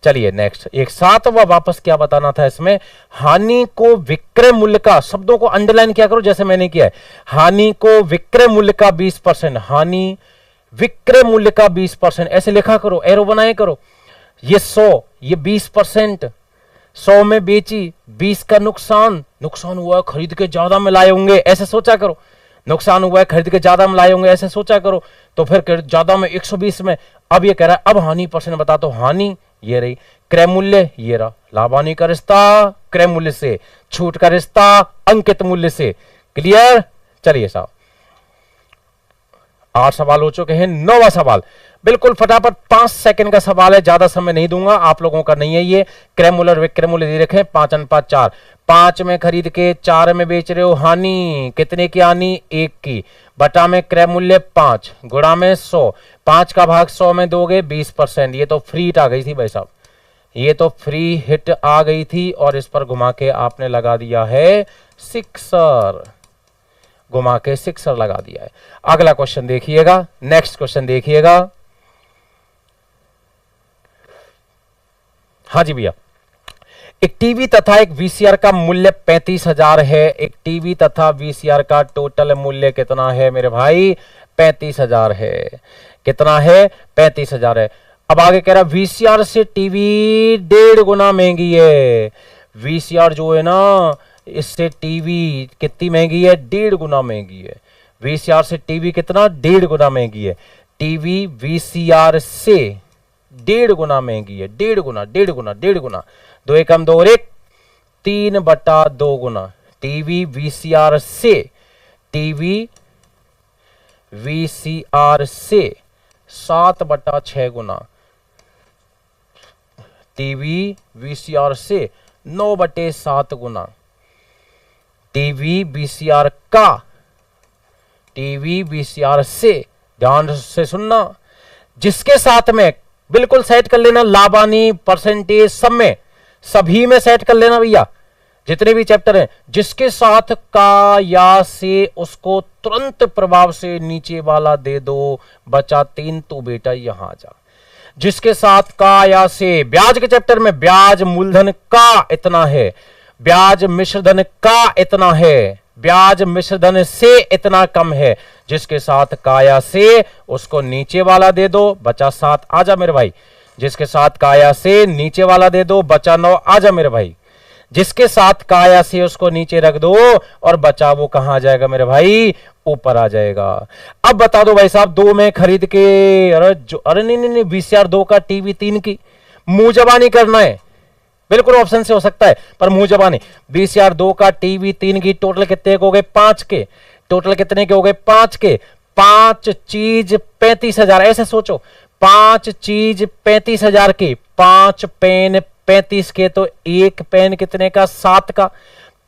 चलिए नेक्स्ट, एक 7वां वापस क्या बताना था इसमें, हानि को विक्रय मूल्य का, शब्दों को अंडरलाइन क्या करो जैसे मैंने किया है, हानि को विक्रय मूल्य का 20%, हानि विक्रय मूल्य का 20%, ऐसे लिखा करो, एरो बनाए करो। ये 100, ये 20%, 100 में बेची, 20 का नुकसान, नुकसान हुआ खरीद के ज्यादा में लाए होंगे, ऐसे सोचा करो, नुकसान हुआ है खरीद के ज्यादा में लाए होंगे, ऐसे सोचा करो। तो फिर ज्यादा में 120 में, अब ये कह रहा है अब हानि परसेंट बता, तो हानि ये रही, क्रय मूल्य ये रहा, लाभ हानि का रिश्ता क्रय मूल्य से, छूट का रिश्ता अंकित मूल्य से। क्लियर। चलिए साहब 8 सवाल हो चुके हैं, 9वां सवाल बिल्कुल फटाफट, 5 सेकंड का सवाल है, ज्यादा समय नहीं दूंगा, आप लोगों का नहीं है ये। क्रय मूल्य और विक्रय मूल्य दे रखे हैं, 5 अनुपात 4, 5 में खरीद के 4 में बेच रहे हो, हानि कितने की हानि, 1 की, बटा में क्रय मूल्य 5, गुणा में 100, 5 का भाग 100 में दोगे 20%। ये तो फ्री हिट आ गई थी भाई साहब, ये तो फ्री हिट आ गई थी, और इस पर घुमा के आपने लगा दिया है सिक्सर, घुमा के सिक्सर लगा दिया है। अगला क्वेश्चन देखिएगा, नेक्स्ट क्वेश्चन देखिएगा। हाँ जी भैया, एक टीवी तथा एक वीसीआर का मूल्य 35,000 है, एक टीवी तथा वीसीआर का टोटल मूल्य कितना है मेरे भाई, 35,000 है। कितना है, 35,000 है। अब आगे कह रहा वीसीआर से टीवी 1.5 गुना महंगी है, वीसीआर जो है ना इससे टीवी कितनी महंगी है, 1.5 गुना महंगी है। वीसीआर से टीवी कितना, 1.5 गुना महंगी है। टीवी वीसीआर से 1.5 गुना महंगी है, 1.5 गुना, 1.5 गुना, 1.5 गुना, 2 एकम 2 और 1, 3/2 गुना। टीवी वीसीआर से, टीवी वीसीआर से 7/6 गुना, टीवी वीसीआर से 9/7 गुना, टीवी वीसीआर का, टीवी वीसीआर से, ध्यान से सुनना, जिसके साथ में बिल्कुल सेट कर लेना, लाभ हानि परसेंटेज सब में, सभी में सेट कर लेना भैया, जितने भी चैप्टर हैं, जिसके साथ का या से उसको तुरंत प्रभाव से नीचे वाला दे दो, बचा 3, तो बेटा यहां जा। जिसके साथ का या से, ब्याज के चैप्टर में ब्याज मूलधन का इतना है, ब्याज मिश्रधन का इतना है, ब्याज मिश्रधन से इतना कम है, जिसके साथ काया से उसको नीचे वाला दे दो, बचा 7, आजा मेरे भाई। जिसके साथ काया से नीचे वाला दे दो, बचा 9, आजा मेरे भाई। जिसके साथ का या से उसको नीचे रख दो और बचा वो कहां आ जाएगा मेरे भाई, ऊपर आ जाएगा। अब बता दो भाई साहब, 2 में खरीद के, अरे नहीं, VCR 2 का, टीवी 3 की, मुंह जबानी करना है, बिल्कुल ऑप्शन से हो सकता है पर मुंह जबानी। VCR 2 का, टीवी 3 की, टोटल कितने हो गए, 5 के। टोटल कितने के हो गए, 5 के। 5 चीज 35,000, ऐसे सोचो, 5 चीज 35,000 की, 5 पेन 35 के, तो एक पेन कितने का, 7 का।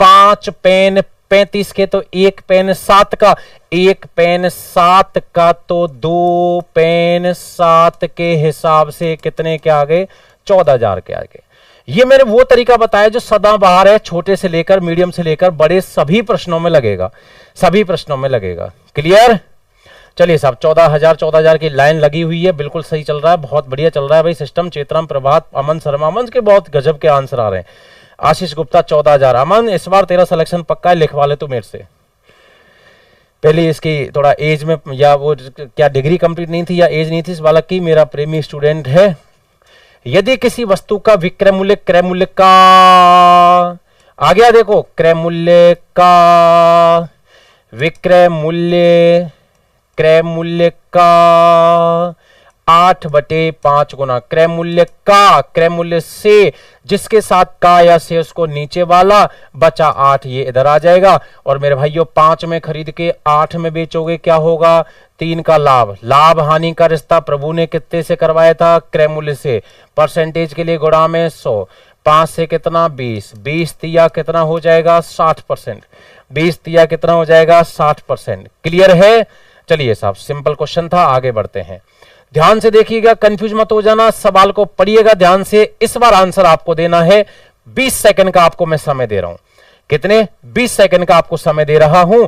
5 पेन 35 के, तो एक पेन 7 का। एक पेन 7 का, तो 2 पेन 7 के हिसाब से कितने के आ गए, 14,000 के आ गए। ये मैंने वो तरीका बताया जो सदाबहार है, छोटे से लेकर मीडियम से लेकर बड़े सभी प्रश्नों में लगेगा, सभी प्रश्नों में लगेगा। क्लियर? चलिए साहब, 14,000 की लाइन लगी हुई है, बिल्कुल सही चल रहा है, बहुत बढ़िया चल रहा है भाई सिस्टम। चेतराम, प्रभात, अमन शर्मा, अमन के बहुत गजब के आंसर आ रहे हैं। आशीष गुप्ता 14,000। अमन इस बार तेरा सिलेक्शन पक्का है, लिखवा ले तू मेरे से। पहले इसकी थोड़ा एज में, या वो क्या डिग्री कंप्लीट नहीं थी या एज नहीं थी इस बालक की, मेरा प्रेमी स्टूडेंट है। यदि किसी वस्तु का विक्रय मूल्य, क्रय मूल्य का, आ गया देखो, क्रय मूल्य का, विक्रय मूल्य, क्रय मूल्य का 8/5 गुना क्रय मूल्य का, क्रय मूल्य से, जिसके साथ का या से उसको नीचे वाला, बचा 8, ये इधर आ जाएगा। और मेरे भाइयों 5 में खरीद के 8 में बेचोगे, क्या होगा, 3 का लाभ। लाभ हानि का रिश्ता प्रभु ने कितने से करवाया था, क्रय मूल्य से। परसेंटेज के लिए गुणा में 100, 5 से कितना, 20, 20 तिया कितना हो जाएगा, 60%, 20 तिया कितना हो जाएगा, 60%। क्लियर है? चलिए साहब, सिंपल क्वेश्चन था, आगे बढ़ते हैं। ध्यान से देखिएगा, कंफ्यूज मत हो जाना, सवाल को पढ़िएगा ध्यान से। इस बार आंसर आपको देना है, 20 सेकंड का आपको मैं समय दे रहा हूं। कितने? 20 सेकंड का आपको समय दे रहा हूं।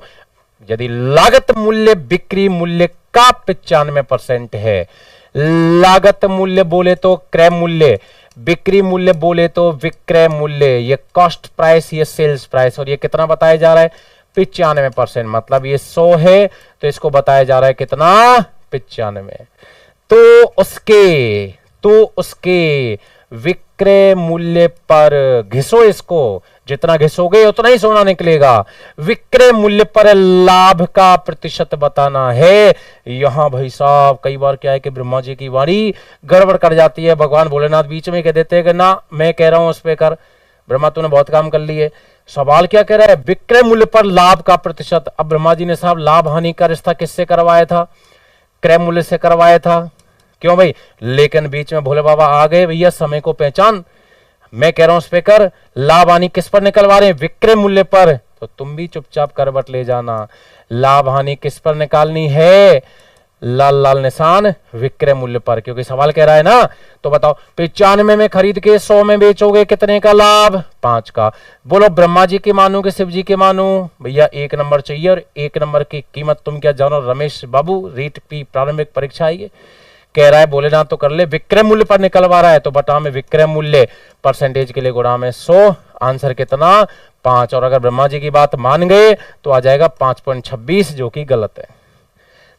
यदि लागत मूल्य बिक्री मूल्य का 95% है, लागत मूल्य बोले तो क्रय मूल्य, बिक्री मूल्य बोले तो विक्रय मूल्य, ये कॉस्ट प्राइस, ये सेल्स प्राइस, और ये कितना बताया जा रहा है, 95%। मतलब ये 100 है तो इसको बताया जा रहा है कितना, 95। तो उसके विक्रय मूल्य पर घिसो इसको, जितना घिसोगे उतना ही सोना निकलेगा। विक्रय मूल्य पर लाभ का प्रतिशत बताना है। यहां भाई साहब कई बार क्या है कि ब्रह्मा जी की वाणी गड़बड़ कर जाती है, भगवान भोलेनाथ बीच में कह देते हैं कि ना मैं कह रहा हूं उस पे कर, ब्रह्मा तूने बहुत काम कर लिए। सवाल क्या कह रहा है, विक्रय मूल्य पर लाभ का प्रतिशत। अब ब्रह्मा जी ने साहब लाभ हानि का रिश्ता किससे करवाया था, क्रय मूल्य से करवाया था, क्यों भाई? लेकिन बीच में भोले बाबा आ गए, भैया समय को पहचान, मैं कह रहा हूं उस पे कर। लाभ हानि किस पर निकलवा रहे हैं, विक्रय मूल्य पर, तो तुम भी चुपचाप करवट ले जाना। लाभ हानि किस पर निकालनी है, लाल लाल निशान विक्रय मूल्य पर, क्योंकि सवाल कह रहा है ना। तो बताओ 95 में खरीद के 100 में बेचोगे, कितने का लाभ, 5 का। बोलो ब्रह्मा जी के मानू कि शिव जी के मानू? भैया 1 नंबर चाहिए, और 1 नंबर की कीमत तुम क्या जानो रमेश बाबू, रीट की प्रारंभिक परीक्षा आई कह रहा है भोलेनाथ तो कर ले, विक्रय मूल्य पर निकलवा रहा है, तो बटा में विक्रय मूल्य, परसेंटेज के लिए गुणा में 100, आंसर कितना, 5। और अगर ब्रह्मा जी की बात मान गए तो आ जाएगा 5.26, जो कि गलत है।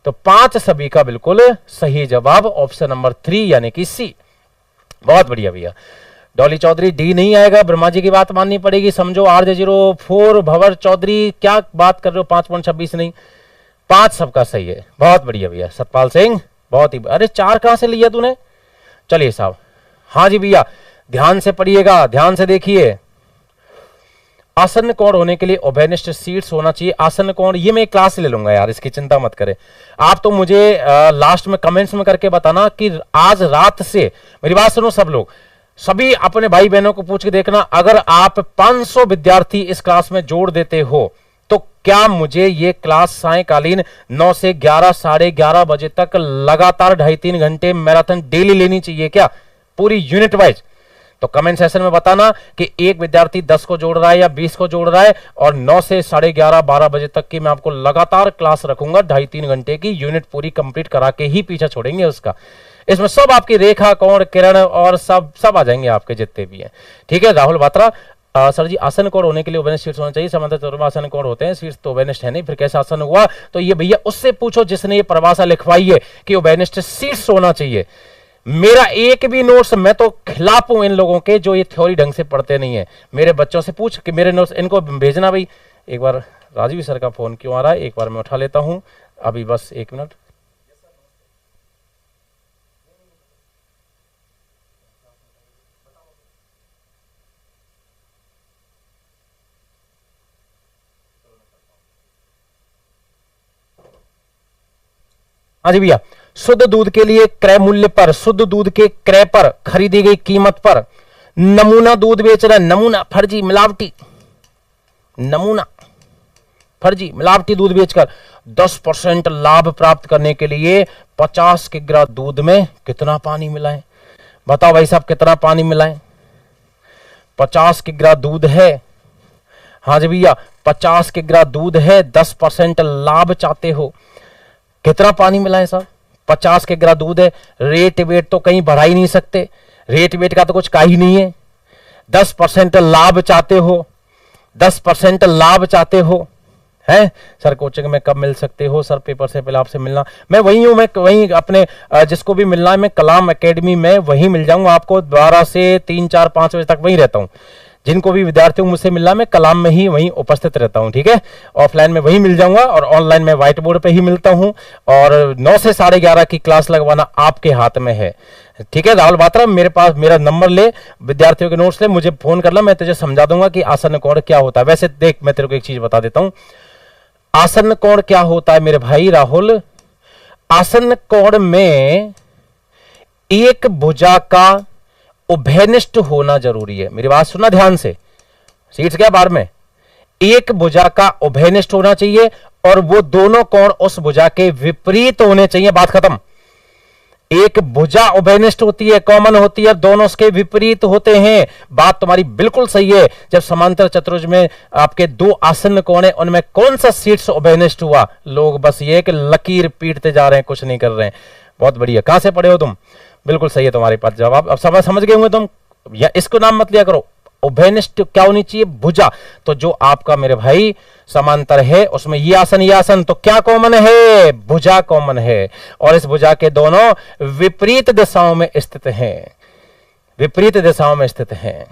तो 5 सभी का बिल्कुल सही जवाब, ऑप्शन नंबर 3 यानी कि सी। बहुत बढ़िया भैया। डॉली चौधरी डी नहीं आएगा, ब्रह्मा जी की बात माननी पड़ेगी, समझो। RJ04 भंवर चौधरी क्या बात कर रहे हो, 5.26 नहीं, 5 सबका सही है। बहुत बढ़िया भैया। सतपाल सिंह बहुत ही, अरे 4 कहां से लिया तूने? चलिए साहब, हाँ जी भैया, ध्यान से पढ़िएगा, ध्यान से देखिए। आसन कोण होने के लिए उभयनिष्ठ शीर्ष होना चाहिए। आसन कोण, ये मैं क्लास ले लूंगा यार, इसकी चिंता मत करें आप। तो मुझे लास्ट में कमेंट्स में करके बताना कि आज रात से, मेरी बात सुनो सब लोग, सभी अपने भाई बहनों को पूछ के देखना, अगर आप 500 विद्यार्थी इस क्लास में जोड़ देते हो तो क्या मुझे ये क्लास सायंकालीन 9 से 11, 11:30 बजे तक लगातार 2.5-3 घंटे मैराथन डेली लेनी चाहिए क्या, पूरी यूनिट वाइज? तो कमेंट सेशन में बताना कि एक विद्यार्थी 10 को जोड़ रहा है या 20 को जोड़ रहा है, और 9 से 11:30, 12 बजे तक की मैं आपको लगातार क्लास रखूंगा, 2.5-3 घंटे की यूनिट पूरी कंप्लीट करा के ही पीछा छोड़ेंगे उसका। इसमें सब आपकी रेखा, कोण, किरण और सब आ जाएंगे आपके जितने भी हैं। ठीक है राहुल बात्रा, सर जी आसन कोण होने के लिए उभयनिष्ठ शीर्ष होना चाहिए, समांतर आसन कोण होते हैं, शीर्ष तो उभयनिष्ठ है नहीं, फिर कैसा आसन हुआ? तो ये भैया उससे पूछो जिसने ये परिभाषा लिखवाई है कि उभयनिष्ठ शीर्ष होना चाहिए। मेरा एक भी नोट्स, मैं तो खिलाफ हूं इन लोगों के जो ये थ्योरी ढंग से पढ़ते नहीं है। मेरे बच्चों से पूछ कि मेरे नोट्स इनको भेजना भाई। एक बार राजीव सर का फोन क्यों आ रहा है, एक बार मैं उठा लेता हूं अभी, बस 1 मिनट। हाँ जी भैया, शुद्ध दूध के लिए क्रय मूल्य पर, शुद्ध दूध के क्रय पर खरीदी गई कीमत पर नमूना दूध बेच रहा है, नमूना फर्जी मिलावटी, नमूना फर्जी मिलावटी दूध बेचकर 10% लाभ प्राप्त करने के लिए 50 किग्रा दूध में कितना पानी मिलाएं? बताओ भाई साहब, कितना पानी मिलाएं? 50 किग्रा दूध है, हाँ जी भैया 50 किग्रा दूध है, 10% लाभ चाहते हो, कितना पानी मिलाएं साहब? 50 किग्रा दूध है, रेट वेट तो कहीं बढ़ा ही नहीं सकते, रेट वेट का तो कुछ का ही नहीं है। 10% लाभ चाहते हो, 10% लाभ चाहते हो, है सर कोचिंग में कब मिल सकते हो? सर पेपर से पहले आपसे मिलना, मैं वही हूं, मैं वहीं अपने जिसको भी मिलना है मैं कलाम एकेडमी में वहीं मिल जाऊंगा आपको, 12 से 3, 4, 5 बजे तक वहीं रहता हूं। जिनको भी विद्यार्थियों मुझसे मिलना, मैं कलाम में ही वहीं उपस्थित रहता हूं, ठीक है। ऑफलाइन में वहीं मिल जाऊंगा और ऑनलाइन में व्हाइट बोर्ड पे ही मिलता हूं, और 9 से 11:30 की क्लास लगवाना आपके हाथ में है, ठीक है। राहुल बात्रा, मेरे पास मेरा नंबर ले, विद्यार्थियों के नोट्स ले, मुझे फोन कर ला, मैं तुझे समझा दूंगा कि आसन्न कोण क्या होता है। वैसे देख, मैं तेरे को एक चीज बता देता हूं, आसन्न कोण क्या होता है मेरे भाई राहुल। आसन्न कोण में एक भुजा का उभयनिष्ठ होना जरूरी है। मेरी बात सुनना ध्यान से, सीट्स क्या बार में, एक भुजा का उभयनिष्ठ होना चाहिए और वो दोनों कोण उस भुजा के विपरीत होने चाहिए, बात खत्म। एक भुजा उभयनिष्ठ होती है, कॉमन होती है, दोनों उसके विपरीत होते हैं। बात तुम्हारी बिल्कुल सही है। जब समांतर चतुर्भुज में आपके 2 आसन्न कोण है, उनमें कौन सा सीट्स उभयनिष्ठ हुआ? लोग बस ये कि लकीर पीटते जा रहे हैं, कुछ नहीं कर रहे हैं। बहुत बढ़िया, कहां से पढ़े हो तुम? बिल्कुल सही है तुम्हारे पास जवाब, अब समझ गए होंगे तुम, या इसको नाम मत लिया करो। उभयनिष्ठ क्या होनी चाहिए? भुजा। तो जो आपका मेरे भाई समांतर है उसमें ये आसन तो क्या कॉमन है? भुजा कॉमन है, और इस भुजा के दोनों विपरीत दिशाओं में स्थित हैं, विपरीत दिशाओं में स्थित हैं,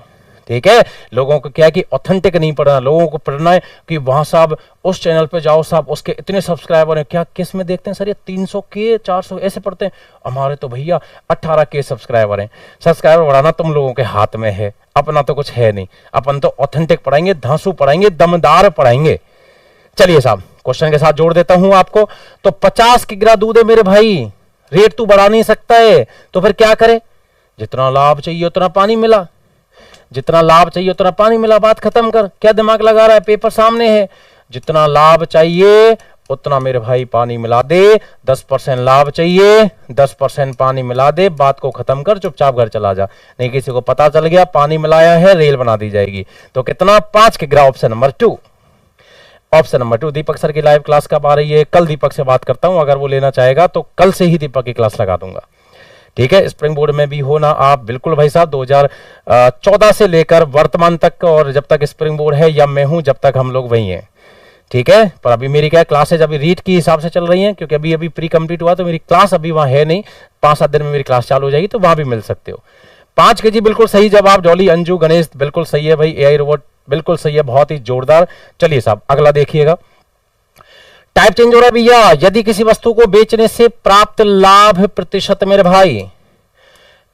ठीक है। लोगों को क्या है कि ऑथेंटिक नहीं पढ़ना, लोगों को पढ़ना है कि वहां साहब उस चैनल पे जाओ साहब, उसके इतने सब्सक्राइबर हैं। क्या किस में देखते हैं सर? ये 300 के 400 ऐसे पढ़ते हैं। हमारे तो भैया 18 के सब्सक्राइबर हैं। सब्सक्राइबर बढ़ाना तुम लोगों के हाथ में है, अपना तो कुछ है नहीं। अपन तो ऑथेंटिक पढ़ाएंगे, धांसू पढ़ाएंगे, दमदार पढ़ाएंगे। चलिए साहब, क्वेश्चन के साथ जोड़ देता हूं आपको। तो 50 किग्रा दूध है मेरे भाई, रेट तू बढ़ा नहीं सकता है, तो फिर क्या करे? जितना लाभ चाहिए उतना पानी मिला, जितना लाभ चाहिए उतना पानी मिला, बात खत्म कर। क्या दिमाग लगा रहा है? पेपर सामने है। जितना लाभ चाहिए उतना मेरे भाई पानी मिला दे, 10% लाभ चाहिए, 10% पानी मिला दे, बात को खत्म कर, चुपचाप घर चला जा। नहीं किसी को पता चल गया पानी मिलाया है, रेल बना दी जाएगी। तो कितना? 5 किग्रा, ऑप्शन नंबर 2। Option number 2। दीपक सर की लाइव क्लास कब आ रही है? कल दीपक से बात करता हूं, अगर वो लेना चाहेगा तो कल से ही दीपक की क्लास लगा दूंगा, ठीक है। स्प्रिंग बोर्ड में भी होना आप बिल्कुल भाई साहब, 2014 से लेकर वर्तमान तक, और जब तक स्प्रिंग बोर्ड है या मैं हूं जब तक हम लोग वही हैं, ठीक है। पर अभी मेरी क्या क्लासेज अभी रीट की हिसाब से चल रही हैं, क्योंकि अभी प्री कंप्लीट हुआ, तो मेरी क्लास अभी वहां है नहीं। 5-7 दिन में मेरी क्लास चालू हो जाएगी, तो वहां भी मिल सकते हो। 5 केजी बिल्कुल सही जवाब। डॉली, अंजू, गणेश बिल्कुल सही है भाई। एआई रोबोट बिल्कुल सही है, बहुत ही जोरदार। चलिए साहब, अगला देखिएगा। टाइप चेंज हो रहा है भैया। यदि किसी वस्तु को बेचने से प्राप्त लाभ प्रतिशत मेरे भाई,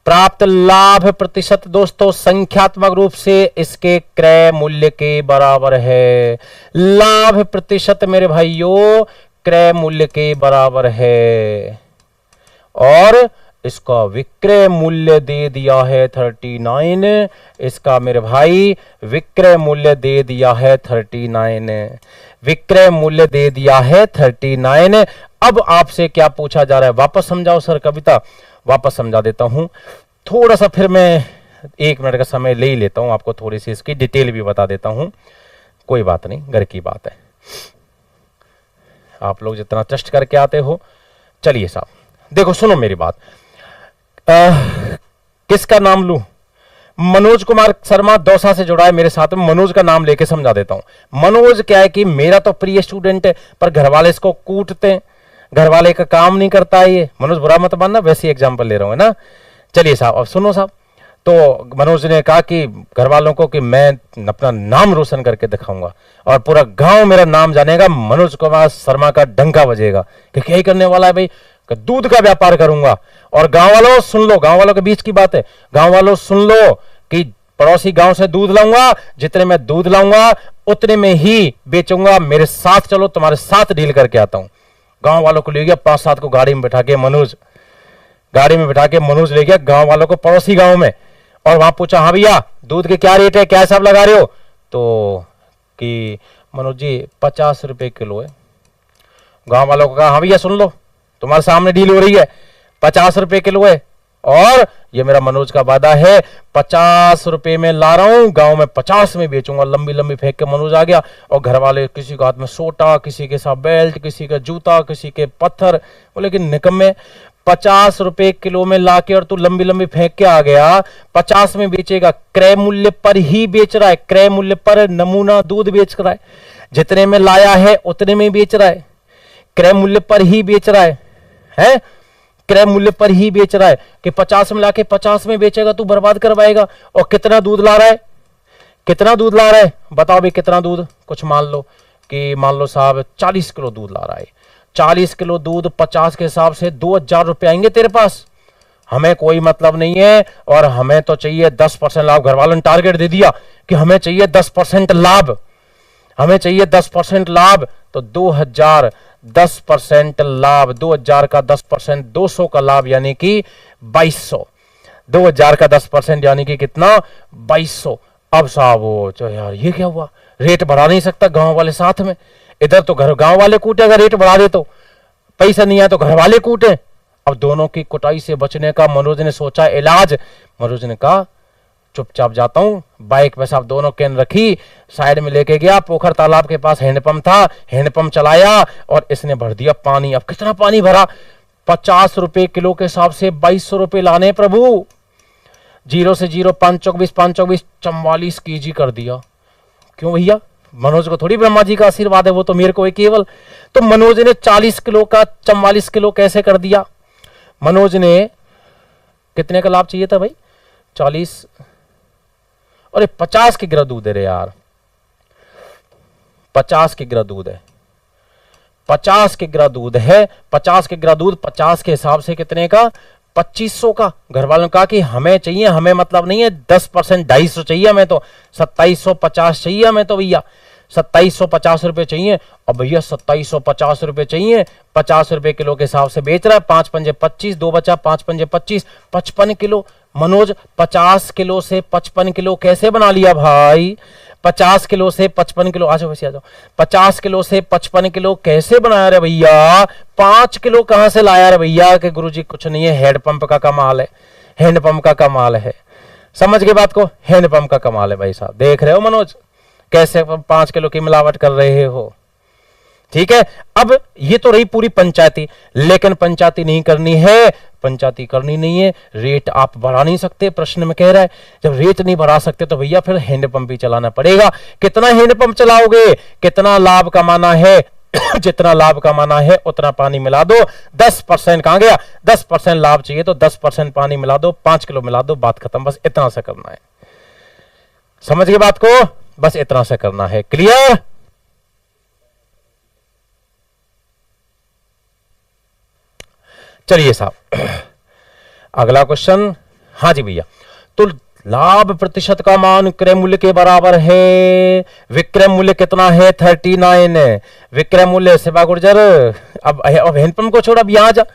प्राप्त लाभ प्रतिशत दोस्तों संख्यात्मक रूप से इसके क्रय मूल्य के बराबर है। लाभ प्रतिशत मेरे भाइयों क्रय मूल्य के बराबर है, और इसका विक्रय मूल्य दे दिया है 39। इसका मेरे भाई विक्रय मूल्य दे दिया है 39, विक्रय मूल्य दे दिया है 39। अब आपसे क्या पूछा जा रहा है? वापस समझाओ सर कविता। वापस समझा देता हूं, थोड़ा सा फिर मैं 1 मिनट का समय ले ही लेता हूं, आपको थोड़ी सी इसकी डिटेल भी बता देता हूं। कोई बात नहीं, घर की बात है, आप लोग जितना कष्ट करके आते हो। चलिए साहब, देखो सुनो मेरी बात। किसका नाम लूं? मनोज कुमार शर्मा दौसा से जुड़ा है मेरे साथ में, मनोज का नाम लेके समझा देता हूं। मनोज क्या है कि मेरा तो प्रिय स्टूडेंट है, पर घर वाले इसको कूटते हैं, घर वाले का काम नहीं करता है ये। मनोज बुरा मत मानना, वैसे एग्जाम्पल ले रहा हूं, है ना। चलिए साहब, अब सुनो साहब। तो मनोज ने कहा कि घर वालों को कि मैं अपना नाम रोशन करके दिखाऊंगा और पूरा गांव मेरा नाम जानेगा, मनोज कुमार शर्मा का डंका बजेगा कि क्या ही करने वाला है भाई, कि दूध का व्यापार करूंगा। और गांव वालों सुन लो, गांव वालों के बीच की बात है, गांव वालों सुन लो कि पड़ोसी गांव से दूध लाऊंगा, जितने में दूध लाऊंगा उतने में ही बेचूंगा, मेरे साथ चलो, तुम्हारे साथ डील करके आता हूं। गांव वालों को ले गया 5-7 को गाड़ी में बिठा के मनोज, गाड़ी में बिठा के मनोज ले गया गांव वालों को पड़ोसी गांव में, और वहां पूछा, हाँ भैया दूध के क्या रेट है, क्या हिसाब लगा रहे हो? तो कि मनोज जी 50 रुपए किलो है। गांव वालों को कहा, हाँ भैया सुन लो, तुम्हारे सामने डील हो रही है, 50 रुपए किलो है, और ये मेरा मनोज का वादा है, 50 रुपए में ला रहा हूं, गांव में 50 में बेचूंगा। लंबी लंबी फेंक के मनोज आ गया, और घर वाले, किसी के हाथ में सोटा, किसी के साथ बेल्ट, किसी का जूता, किसी के पत्थर। बोले कि निकम्मे, 50 रुपए किलो में लाके और तू लंबी लंबी फेंक के आ गया, 50 में बेचेगा, क्रय मूल्य पर ही बेच रहा है, क्रय मूल्य पर नमूना दूध बेच रहा है, जितने में लाया है उतने में बेच रहा है, क्रय मूल्य पर ही बेच रहा है, क्रय मूल्य पर ही बेच रहा है कि 50 में लाके 50 में बेचेगा, तू बर्बाद करवाएगा। और कितना दूध ला रहा है, कितना दूध ला रहा है बताओ भाई, कितना दूध? कुछ मान लो कि मान लो साहब 40 किलो दूध ला रहा है, 40 किलो दूध 50 के हिसाब से 2000 रुपए आएंगे तेरे पास। हमें कोई मतलब नहीं है, और हमें तो चाहिए 10% लाभ। घर वालों ने टारगेट दे दिया कि हमें चाहिए 10% लाभ, हमें चाहिए 10% लाभ। तो 2000 10% लाभ, 2000 का 10% 200 का लाभ, यानी कि 2200। 2000 का 10% यानी कि कितना? 2200। अब साहब वो यार ये क्या हुआ, रेट बढ़ा नहीं सकता गांव वाले साथ में, इधर तो घर गांव वाले कूटे, अगर रेट बढ़ा दे तो पैसा नहीं आया तो घर वाले कूटे। अब दोनों की कुटाई से बचने का मनोज ने सोचा इलाज। मनोज ने कहा चुपचाप जाता हूं, बाइक पे साहब दोनों कैन रखी, साइड में लेके गया, पोखर तालाब के पास हैंडपंप था, हैंडपंप चलाया और इसने भर दिया पानी। अब कितना पानी भरा? 50 रुपए किलो के हिसाब से 2200 रुपए लाने प्रभु। 0 से 0 5 चौक 20, 5 चौक 20, 44 kg कर दिया। क्यों भैया? मनोज को थोड़ी ब्रह्मा जी का आशीर्वाद है, वो तो मेरे को है केवल। तो मनोज ने 40 किलो का 44 किलो कैसे कर दिया? मनोज ने कितने का लाभ चाहिए था भाई? 40, अरे 50 किग्रा दूध है रे यार, 50 किग्रा दूध है, 50 किग्रा दूध है, 50 किग्रा दूध 50 के हिसाब से कितने का? 2500 का। घर वालों ने कहा कि हमें चाहिए, हमें मतलब नहीं है, 10% 250 चाहिए हमें, तो 2750 चाहिए हमें, तो भैया 2750 रुपए चाहिए। और भैया 2750 रुपए चाहिए, 50 रुपए किलो के हिसाब से बेच रहा है, 5 पंजे 25, 2 बचा, 5 पंजे 25, 55 किलो। मनोज 50 किलो से 55 किलो कैसे बना लिया भाई? 50 किलो से 55 किलो, आ जाओ वैसे आ जाओ, 50 किलो से 55 किलो कैसे बनाया रे भैया? 5 किलो कहां से लाया रे भैया? कि गुरुजी कुछ नहीं है, हैंडपंप का कमाल है, हैंडपंप का कमाल है। समझ गए बात को? हैंडपंप का कमाल है भाई साहब। देख रहे हो मनोज कैसे 5 किलो की मिलावट कर रहे हो? ठीक है। अब ये तो रही पूरी पंचायती, लेकिन पंचायती नहीं करनी है, पंचायती करनी नहीं है, रेट आप बढ़ा नहीं सकते, प्रश्न में कह रहा है। जब रेट नहीं बढ़ा सकते तो भैया फिर हैंडपंप ही चलाना पड़ेगा। कितना हैंडपंप चलाओगे? कितना लाभ कमाना है? जितना लाभ कमाना है उतना पानी मिला दो। 10% कहां गया? 10% लाभ चाहिए तो 10% पानी मिला दो, 5 किलो मिला दो, बात खत्म। बस इतना से करना है। समझ गए बात को? बस इतना से करना है। क्लियर? चलिए साहब अगला क्वेश्चन। हाँ जी भैया, तो लाभ प्रतिशत का मान क्रय मूल्य के बराबर है। विक्रय मूल्य कितना है? 39। विक्रय मूल्य सेवा गुर्जर, अब हैंडपंप को छोड़, अब यहां जा,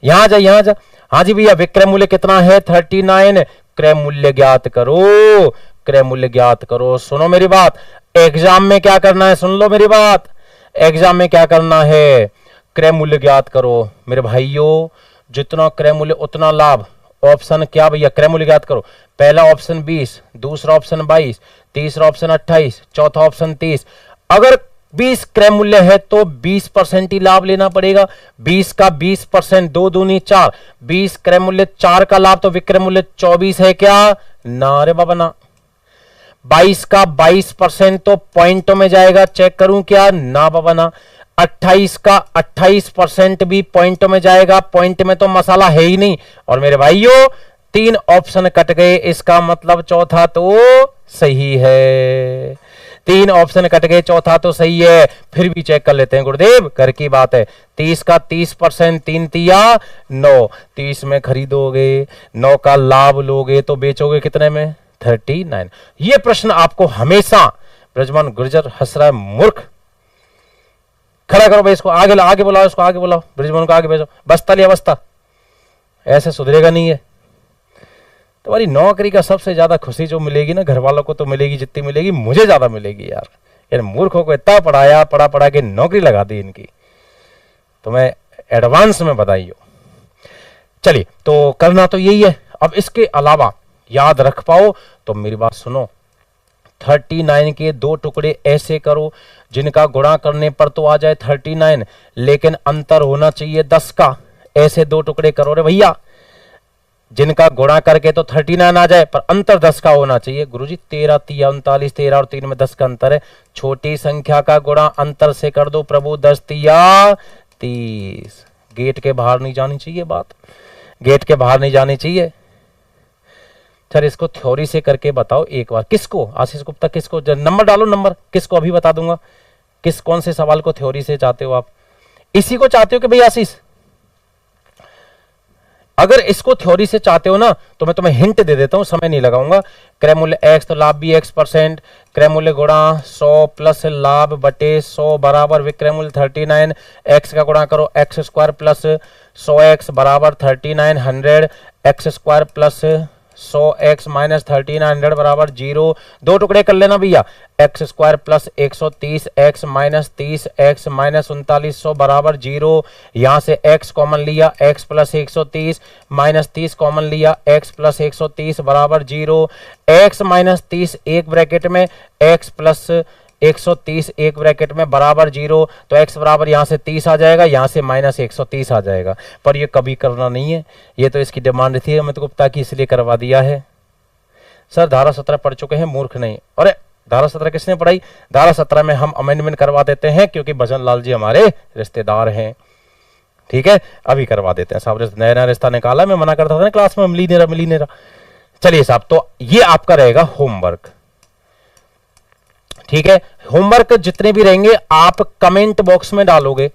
यहां जा, यहां जा। हाँ जी भैया, विक्रय मूल्य कितना है? 39। क्रय मूल्य ज्ञात करो, क्रय मूल्य ज्ञात करो। सुनो मेरी बात, एग्जाम में क्या करना है? सुन लो मेरी बात, एग्जाम में क्या करना है? क्रय मूल्य ज्ञात करो मेरे भाइयों, जितना क्रय मूल्य उतना लाभ। ऑप्शन क्या भैया? क्रय मूल्य ज्ञात करो। पहला ऑप्शन 20, दूसरा ऑप्शन 22, तीसरा ऑप्शन 28, चौथा ऑप्शन 30। अगर 20 क्रय मूल्य है तो 20% ही लाभ लेना पड़ेगा। 20 का 20%, 2 दूनी 4, 20 क्रय मूल्य 4 का लाभ, तो विक्रय मूल्य 24 है क्या? ना रे बाबा ना। 22 का 22% तो पॉइंटों में जाएगा, चेक करूं क्या? ना बाबा ना। 28 का 28% भी पॉइंटों में जाएगा, पॉइंट में तो मसाला है ही नहीं। और मेरे भाइयों 3 ऑप्शन कट गए, इसका मतलब चौथा तो सही है। 3 ऑप्शन कट गए, चौथा तो सही है। फिर भी चेक कर लेते हैं गुरुदेव, घर की बात है। 30 का 30%, 3 तिया 9, 30 में खरीदोगे, 9 का लाभ लोगे तो बेचोगे कितने में? 39। ये प्रश्न आपको हमेशा, ब्रजमान गुर्जर हंस रहा है मूर्ख, खड़ा करो भाई इसको, आगे बुलाओ, इसको आगे बुलाओ, ब्रजमान को आगे भेजो, बस्ता लिया बस्ता, ऐसे सुधरेगा नहीं है। तुम्हारी नौकरी का सबसे ज्यादा खुशी जो मिलेगी ना, घर वालों को तो मिलेगी जितनी मिलेगी, मुझे ज्यादा मिलेगी यार। इन मूर्खों को इतना पढ़ाया, पढ़ा के नौकरी लगा दी इनकी, तो मैं एडवांस में बधाई हो। चलिए, तो करना तो यही है। अब इसके अलावा याद रख पाओ तो मेरी बात सुनो, 39 के 2 टुकड़े ऐसे करो जिनका गुणा करने पर तो आ जाए 39, लेकिन अंतर होना चाहिए 10 का। ऐसे 2 टुकड़े करो रे भैया जिनका गुणा करके तो 39 आ जाए, पर अंतर 10 का होना चाहिए। गुरुजी 13 तिया 39, 13 और 3 में 10 का अंतर है। छोटी संख्या का गुणा अंतर से कर दो प्रभु, 10 तिया 30। गेट के बाहर नहीं जानी चाहिए बात, गेट के बाहर नहीं जानी चाहिए। सर इसको थ्योरी से करके बताओ एक बार। किसको? आशीष गुप्ता, किसको? नंबर डालो, नंबर किसको, अभी बता दूंगा। कौन से सवाल को थ्योरी से चाहते हो आप? इसी को चाहते हो कि भाई आशीष, अगर इसको थ्योरी से चाहते हो ना तो मैं तुम्हें हिंट दे देता हूं, समय नहीं लगाऊंगा। क्रय मूल्य x तो लाभ भी x%, क्रय मूल्य गुणा 100 प्लस लाभ बटे 100 बराबर विक्रय मूल्य 39, x का गुणा करो x स्क्वायर प्लस 100x बराबर 39, 100 x square plus 100x minus 3900 बराबर 0। 2 टुकड़े कर लेना भैया, x square plus 130 x minus 30 x minus 3900 बराबर 0। यहां से x कॉमन लिया, x प्लस 130 माइनस 30 कॉमन लिया, x प्लस 130 बराबर 0। x माइनस 30 एक ब्रैकेट में, x प्लस 130 एक ब्रैकेट में बराबर 0। तो x बराबर यहां से 30 आ जाएगा, यहां से माइनस 130 आ जाएगा। पर ये कभी करना नहीं है, ये तो इसकी डिमांड थी अमित गुप्ता की, इसलिए करवा दिया है। सर धारा 17 पढ़ चुके हैं, मूर्ख नहीं। अरे धारा 17 किसने पढ़ाई? धारा 17 में हम अमेंडमेंट करवा देते हैं क्योंकि भजन लाल जी हमारे रिश्तेदार हैं। ठीक है, अभी करवा देते हैं साहब, नया नया रिश्ता निकाला, मैं मना करता था ना क्लास में, मिली नहीं रहा। चलिए साहब, तो ये आपका रहेगा होमवर्क। ठीक है, होमवर्क जितने भी रहेंगे आप कमेंट बॉक्स में डालोगे।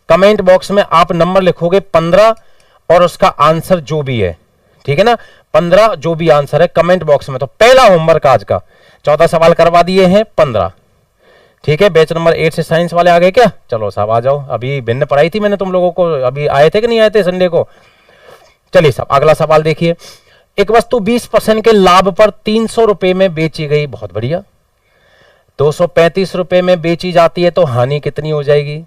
कमेंट बॉक्स में आप नंबर लिखोगे 15 और उसका आंसर जो भी है, ठीक है ना, 15 जो भी आंसर है कमेंट बॉक्स में। तो पहला होमवर्क आज का 14 सवाल करवा दिए हैं, 15। ठीक है, बैच नंबर 8 से साइंस वाले आ गए क्या? चलो साहब आ जाओ, अभी भिन्न पढ़ाई थी मैंने तुम लोगों को, अभी आए थे कि नहीं आए थे संडे को? चलिए साहब अगला सवाल देखिए। एक वस्तु 20% के लाभ पर 300 रुपए में बेची गई, बहुत बढ़िया। 235 रुपए में बेची जाती है तो हानि कितनी हो जाएगी?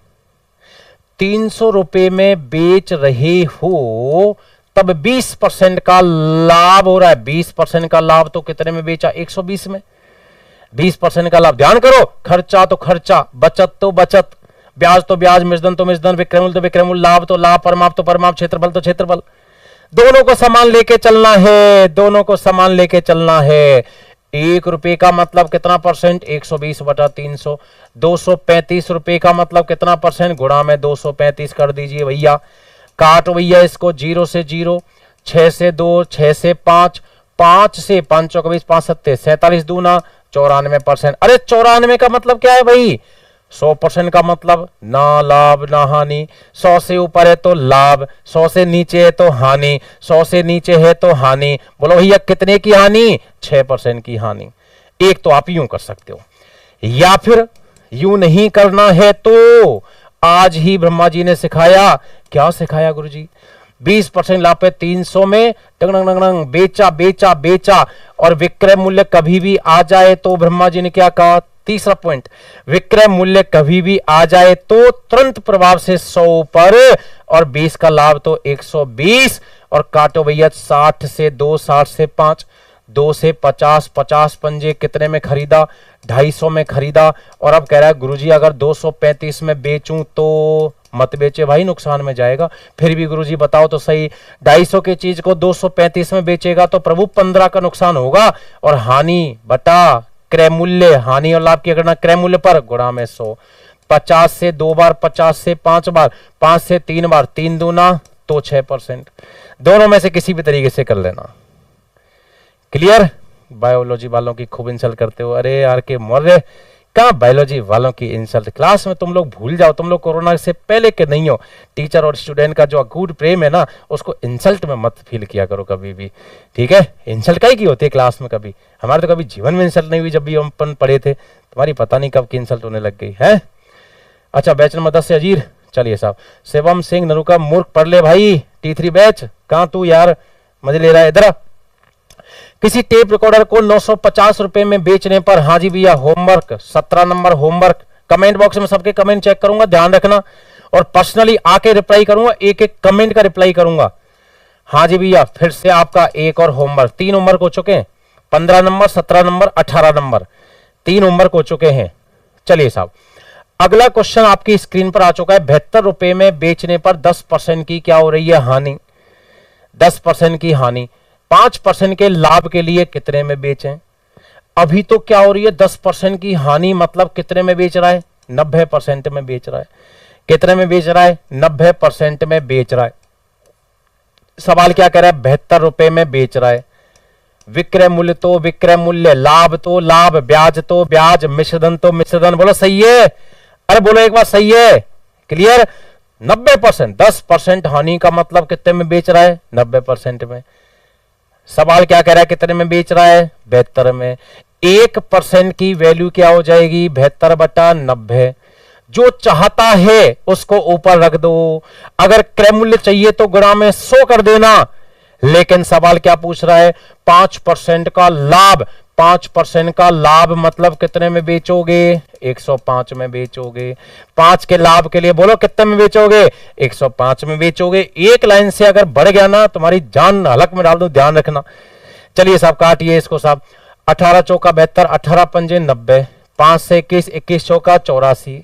300 रुपए में बेच रहे हो तब 20% का लाभ हो रहा है। 20% का लाभ तो कितने में बेचा? 120 में। 20% का लाभ, ध्यान करो, खर्चा तो खर्चा, बचत तो बचत, ब्याज तो ब्याज, मिश्रण तो मिश्रण, विक्रय तो विक्रय, लाभ तो लाभ, परमाप तो परमाप, क्षेत्रफल तो क्षेत्रफल। दोनों को समान लेके चलना है, दोनों को समान लेके चलना है। 1 रुपए का मतलब कितना परसेंट? 120 बटा 300। 235 रुपए का मतलब कितना परसेंट? गुणा में 235 कर दीजिए भैया। काटो भैया इसको, 0 से 0, 6 से 2, 6 से 5, 5 से 5 24, 5 7 47 दूना 94%। अरे 94 का मतलब क्या है भाई? 100% का मतलब ना लाभ ना हानि। 100 से ऊपर है तो लाभ, 100 से नीचे है तो हानि, 100 से नीचे है तो हानि। बोलो भैया कितने की हानि? 6% की हानि। एक तो आप यूं कर सकते हो, या फिर यूं नहीं करना है तो आज ही ब्रह्मा जी ने सिखाया। क्या सिखाया गुरुजी? 20% लाभ पे 300 में टंग बेचा बेचा बेचा, और विक्रय मूल्य कभी भी आ जाए तो ब्रह्मा जी ने क्या कहा? तीसरा पॉइंट, विक्रय मूल्य कभी भी आ जाए तो तुरंत प्रभाव से 100 पर, और 20 का लाभ तो 120। और काटो भैया, 60 से 2, 60 से 5, 2 से 50, 50 पंजे कितने में खरीदा? 250 में खरीदा। और अब कह रहा है गुरुजी अगर 235 में बेचूं तो मत बेचे भाई, नुकसान में जाएगा। फिर भी गुरुजी बताओ तो सही, 250 की चीज को 235 में बेचेगा तो प्रभु 15 का नुकसान होगा। और हानि बटा क्रय मूल्य, हानि और लाभ की गणना क्रय मूल्य पर, गुणा में 100। 50 से 2 बार, 50 से 5 बार, 5 से 3 बार, 3 दूना तो 6%। दोनों में से किसी भी तरीके से कर लेना। क्लियर। बायोलॉजी वालों की खूब इंसल्ट करते हो, अरे यार के मौर्य, कहाँ बायोलॉजी वालों की इंसल्ट। क्लास में तुम लोग भूल जाओ, तुम लोग कोरोना से पहले के नहीं हो। टीचर और स्टूडेंट का जो अकूट प्रेम है ना, उसको इंसल्ट में मत फील किया करो कभी भी, ठीक है। इंसल्ट काहे की होती है क्लास में, कभी हमारे तो कभी जीवन में इंसल्ट नहीं हुई, जब भी हम अपन पढ़े थे। तुम्हारी पता नहीं कब की इंसल्ट होने लग गई है। अच्छा, बैच नंबर 10 से अजीर, चलिए साहब। शिवम सिंह नरूका, मूर्ख पढ़ ले भाई। T3 बैच, कहाँ तू यार मजे ले रहा है, इधर। किसी टेप रिकॉर्डर को 950 रुपए में बेचने पर, हाँ जी भैया, homework 17 number homework. Comment box में सबके कमेंट चेक करूंगा, ध्यान रखना, और पर्सनली आके रिप्लाई करूंगा, एक एक कमेंट का रिप्लाई करूंगा। हाँ जी भैया, फिर से आपका एक और होमवर्क, 3 होमवर्क हो चुके हैं, 15 नंबर, 17 नंबर, 18 नंबर, 3 होमवर्क हो चुके हैं। चलिए साहब, अगला क्वेश्चन आपकी स्क्रीन पर आ चुका है। 72 रुपए में बेचने पर 10% की क्या हो रही है, हानि। 10% की हानि, 5% के लाभ के लिए कितने में बेचें। अभी तो क्या हो रही है, 10% की हानि, मतलब कितने में बेच रहा है, 90% में बेच रहा है। कितने में बेच रहा है, 90% में बेच रहा है। सवाल क्या कह रहा है, 72 रुपए में बेच रहा है। विक्रय मूल्य तो विक्रय मूल्य, लाभ तो लाभ, ब्याज तो ब्याज, मिश्रधन तो मिश्रधन। बोलो सही है, अरे बोलो एक बार सही है। क्लियर। 90%, 10% हानि का मतलब कितने में बेच रहा है, 90% में। सवाल क्या कह रहा है, कितने में बेच रहा है, 72 में। 1% की वैल्यू क्या हो जाएगी, 72/90। जो चाहता है उसको ऊपर रख दो, अगर क्रय मूल्य चाहिए तो गुणा में 100 कर देना। लेकिन सवाल क्या पूछ रहा है, 5% का लाभ। 5% का लाभ मतलब कितने में बेचोगे, 105 में बेचोगे। 5 के लाभ के लिए बोलो कितने में बेचोगे, 105 में बेचोगे। एक लाइन से अगर बढ़ गया ना, तुम्हारी जान हलक में डाल दो, ध्यान रखना। चलिए साहब, काटिए इसको साहब। 18 चौका 72, 18 पंजे 90, 5 से 21, 21 चौका 84।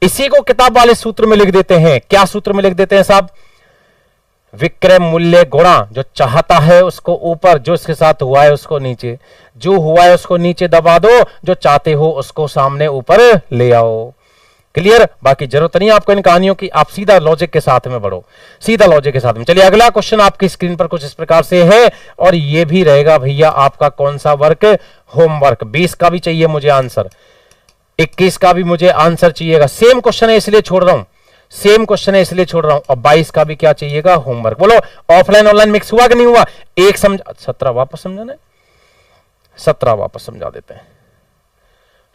इसी को किताब वाले सूत्र में लिख देते हैं। क्या सूत्र में लिख देते हैं साहब, विक्रय मूल्य गुणा जो चाहता है उसको ऊपर, जो इसके साथ हुआ है उसको नीचे, जो हुआ है उसको नीचे दबा दो, जो चाहते हो उसको सामने ऊपर ले आओ। क्लियर। बाकी जरूरत नहीं आपको इन कहानियों की, आप सीधा लॉजिक के साथ में बढ़ो, सीधा लॉजिक के साथ में। चलिए अगला क्वेश्चन आपकी स्क्रीन पर कुछ इस प्रकार से है, और ये भी रहेगा भैया आपका कौन सा वर्क, होमवर्क। 20 का भी चाहिए मुझे आंसर, 21 का भी मुझे आंसर चाहिएगा। सेम क्वेश्चन है इसलिए छोड़ रहा हूं, सेम क्वेश्चन है इसलिए छोड़ रहा हूं। और 22 का भी क्या चाहिएगा, होमवर्क। बोलो ऑफलाइन ऑनलाइन मिक्स हुआ कि नहीं हुआ, एक समझा। 17 वापस समझाना, 17 वापस समझा देते हैं।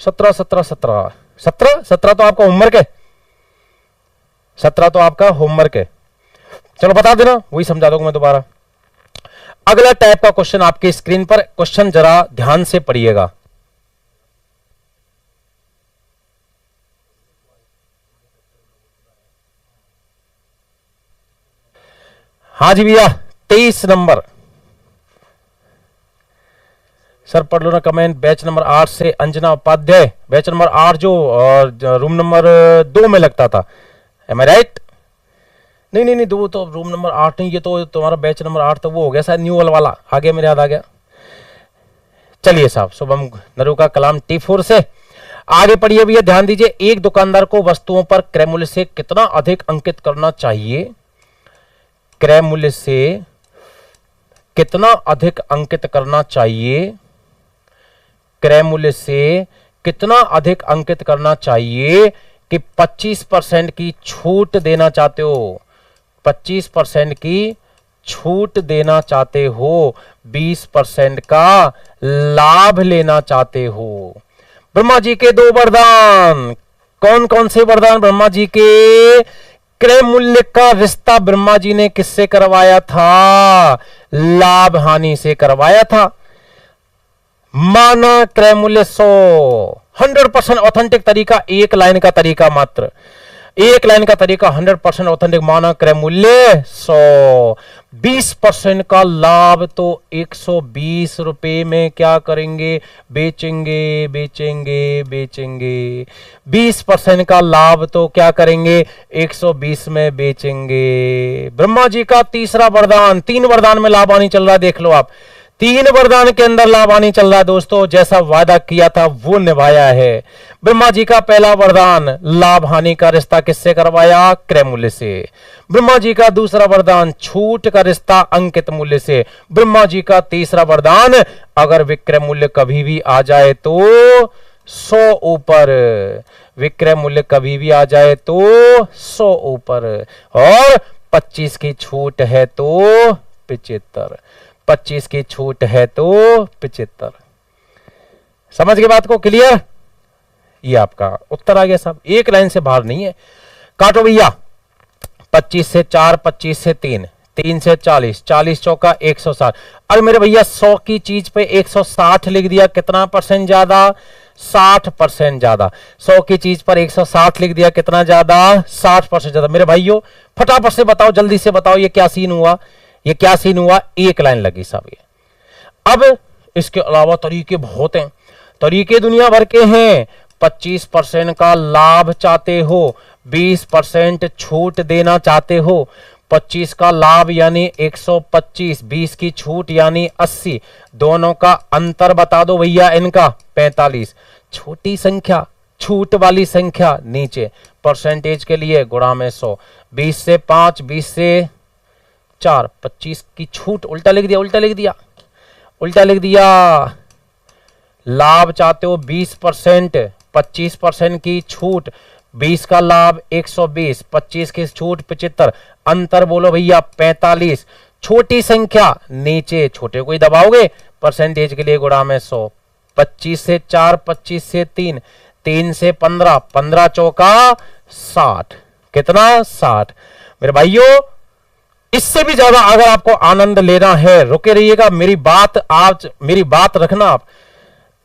17 17 17 17 17 तो आपका होमवर्क है, 17 तो आपका होमवर्क है। चलो बता देना, वही समझा दूंगा मैं दोबारा। अगला टाइप का क्वेश्चन आपकी स्क्रीन पर, क्वेश्चन जरा ध्यान से पढ़िएगा। हाँ जी भैया, 23 नंबर। सर पढ़ लो ना कमेंट। बैच नंबर 8 से अंजना उपाध्याय, बैच नंबर 8 जो रूम नंबर 2 में लगता था, एम आई राइट? नहीं नहीं नहीं, 2 तो रूम नंबर 8 नहीं, ये तो तुम्हारा बैच नंबर 8 तो वो हो गया शायद न्यू वाला, आगे मेरे याद आ गया। चलिए साहब, शुभम नरूका कलाम T4 से आगे पढ़िए भैया, ध्यान दीजिए। एक दुकानदार को वस्तुओं पर क्रय मूल्य से कितना अधिक अंकित करना चाहिए, क्रय मूल्य से कितना अधिक अंकित करना चाहिए, क्रय मूल्य से कितना अधिक अंकित करना चाहिए कि 25% की छूट देना चाहते हो, 25% की छूट देना चाहते हो, 20% का लाभ लेना चाहते हो। ब्रह्मा जी के 2 वरदान, कौन कौन से वरदान ब्रह्मा जी के? क्रय मूल्य का रिश्ता ब्रह्मा जी ने किससे करवाया था? लाभ हानि से करवाया था। माना क्रय मूल्य 100, 100% ऑथेंटिक तरीका, एक लाइन का तरीका मात्र, एक लाइन का तरीका, 100% ऑथेंटिक। माना क्रय मूल्य 100, 20% का लाभ तो 120 रुपए में क्या करेंगे, बेचेंगे बेचेंगे बेचेंगे। 20% का लाभ तो क्या करेंगे, 120 में बेचेंगे। ब्रह्मा जी का तीसरा वरदान, 3 वरदान में लाभ हानि चल रहा है, देख लो आप। 3 वरदान के अंदर लाभ हानि चल रहा है दोस्तों, जैसा वादा किया था वो निभाया है। ब्रह्मा जी का पहला वरदान, लाभ हानि का रिश्ता किससे करवाया? क्रय मूल्य से। ब्रह्मा जी का दूसरा वरदान, छूट का रिश्ता अंकित मूल्य से। ब्रह्मा जी का तीसरा वरदान, अगर विक्रय मूल्य कभी भी आ जाए तो 100 ऊपर, विक्रय मूल्य कभी भी आ जाए तो 100 ऊपर, और 25 की छूट है तो 75, 25 की छूट है तो 75। समझ गए बात को? क्लियर? ये आपका उत्तर आ गया साहब, एक लाइन से बाहर नहीं है। काटो भैया, 25 से 4, 25 से 3, 3 से 40, 40 चौका 160। अरे मेरे भैया 100 की चीज पे 160 लिख दिया, कितना परसेंट ज्यादा? 60% ज्यादा। 100 की चीज पर 160 लिख दिया, कितना ज्यादा? 60% ज्यादा। मेरे भाइयों फटाफट से बताओ, जल्दी से बताओ, ये क्या सीन हुआ? ये क्या सीन हुआ? एक लाइन लगी साहब ये। अब इसके अलावा तरीके बहुत हैं, तरीके दुनिया भर के हैं। 25% का लाभ चाहते हो, 20% छूट देना चाहते हो। 25 का लाभ यानी 125, 20 की छूट यानी 80, दोनों का अंतर बता दो भैया इनका 45। छोटी संख्या, छूट वाली संख्या नीचे, परसेंटेज के लिए गुणा में 100। 20 से 5, 20 से 4, 25 की छूट, उल्टा लिख दिया, उल्टा लिख दिया, उल्टा लिख दिया। लाभ चाहते हो 20%, 25% की छूट, 20 का लाभ 120, 25 की छूट 75, अंतर बोलो भैया 45। छोटी संख्या नीचे, छोटे को ही दबाओगे, परसेंटेज के लिए गुणा में 100। 25 से 4, 25 से 3, 3 से 15, 15 चौका 60, कितना? 60। मेरे भाइयों इससे भी ज्यादा अगर आपको आनंद लेना है, रुके रहिएगा, मेरी बात आज, मेरी बात रखना आप।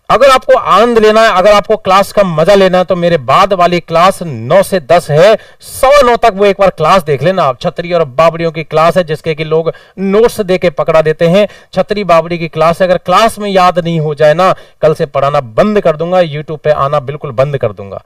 अगर आपको आनंद लेना है, अगर आपको क्लास का मजा लेना है, तो मेरे बाद वाली क्लास 9 से 10 है, 9:15 तक वो एक बार क्लास देख लेना आप। छतरी और बाबड़ियों की क्लास है, जिसके कि लोग नोट्स देके पकड़ा देते हैं। छतरी बाबड़ी की क्लास है, अगर क्लास में याद नहीं हो जाए ना, कल से पढ़ाना बंद कर दूंगा, यूट्यूब पे आना बिल्कुल बंद कर दूंगा।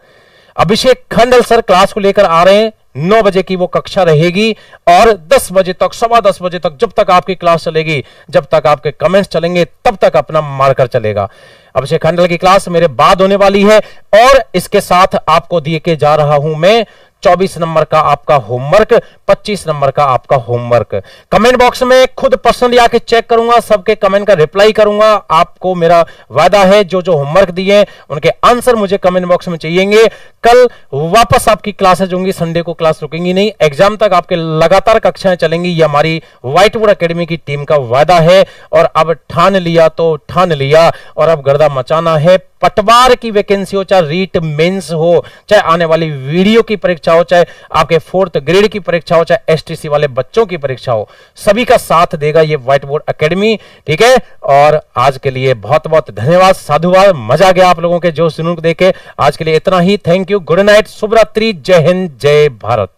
अभिषेक खंडल सर क्लास को लेकर आ रहे हैं, 9 बजे की वो कक्षा रहेगी, और 10 बजे तक, 10:15 बजे तक, जब तक आपकी क्लास चलेगी, जब तक आपके कमेंट्स चलेंगे, तब तक अपना मार्कर चलेगा। अभिषेक खंडल की क्लास मेरे बाद होने वाली है, और इसके साथ आपको दिए के जा रहा हूं मैं 24 नंबर का आपका होमवर्क, 25 नंबर का आपका होमवर्क। कमेंट बॉक्स में खुद पर्सनली आके चेक करूंगा, सबके कमेंट का रिप्लाई करूंगा। आपको मेरा वादा है, जो जो होमवर्क दिए उनके आंसर मुझे कमेंट बॉक्स में चाहिएंगे। कल वापस आपकी क्लासेज होंगी, संडे को क्लास रुकेंगी नहीं, एग्जाम तक आपके लगातार कक्षाएं चलेंगी। ये हमारी व्हाइट बोर्ड एकेडमी की टीम का वादा है, और अब ठान लिया तो ठान लिया, और अब गर्दा मचाना है। पटवार की वैकेंसी हो, चाहे रीट मेंस हो, चाहे आने वाली वीडियो की परीक्षा हो, चाहे आपके 4th ग्रेड की परीक्षा हो, चाहे एसटीसी वाले बच्चों की परीक्षा हो, सभी का साथ देगा ये व्हाइट बोर्ड एकेडमी। ठीक है, और आज के लिए बहुत बहुत धन्यवाद, साधुवाद, मजा आ गया आप लोगों के जोश जुनून को देखे। आज के लिए इतना ही, थैंक यू, गुड नाइट, शुभ रात्रि, जय हिंद, जय भारत।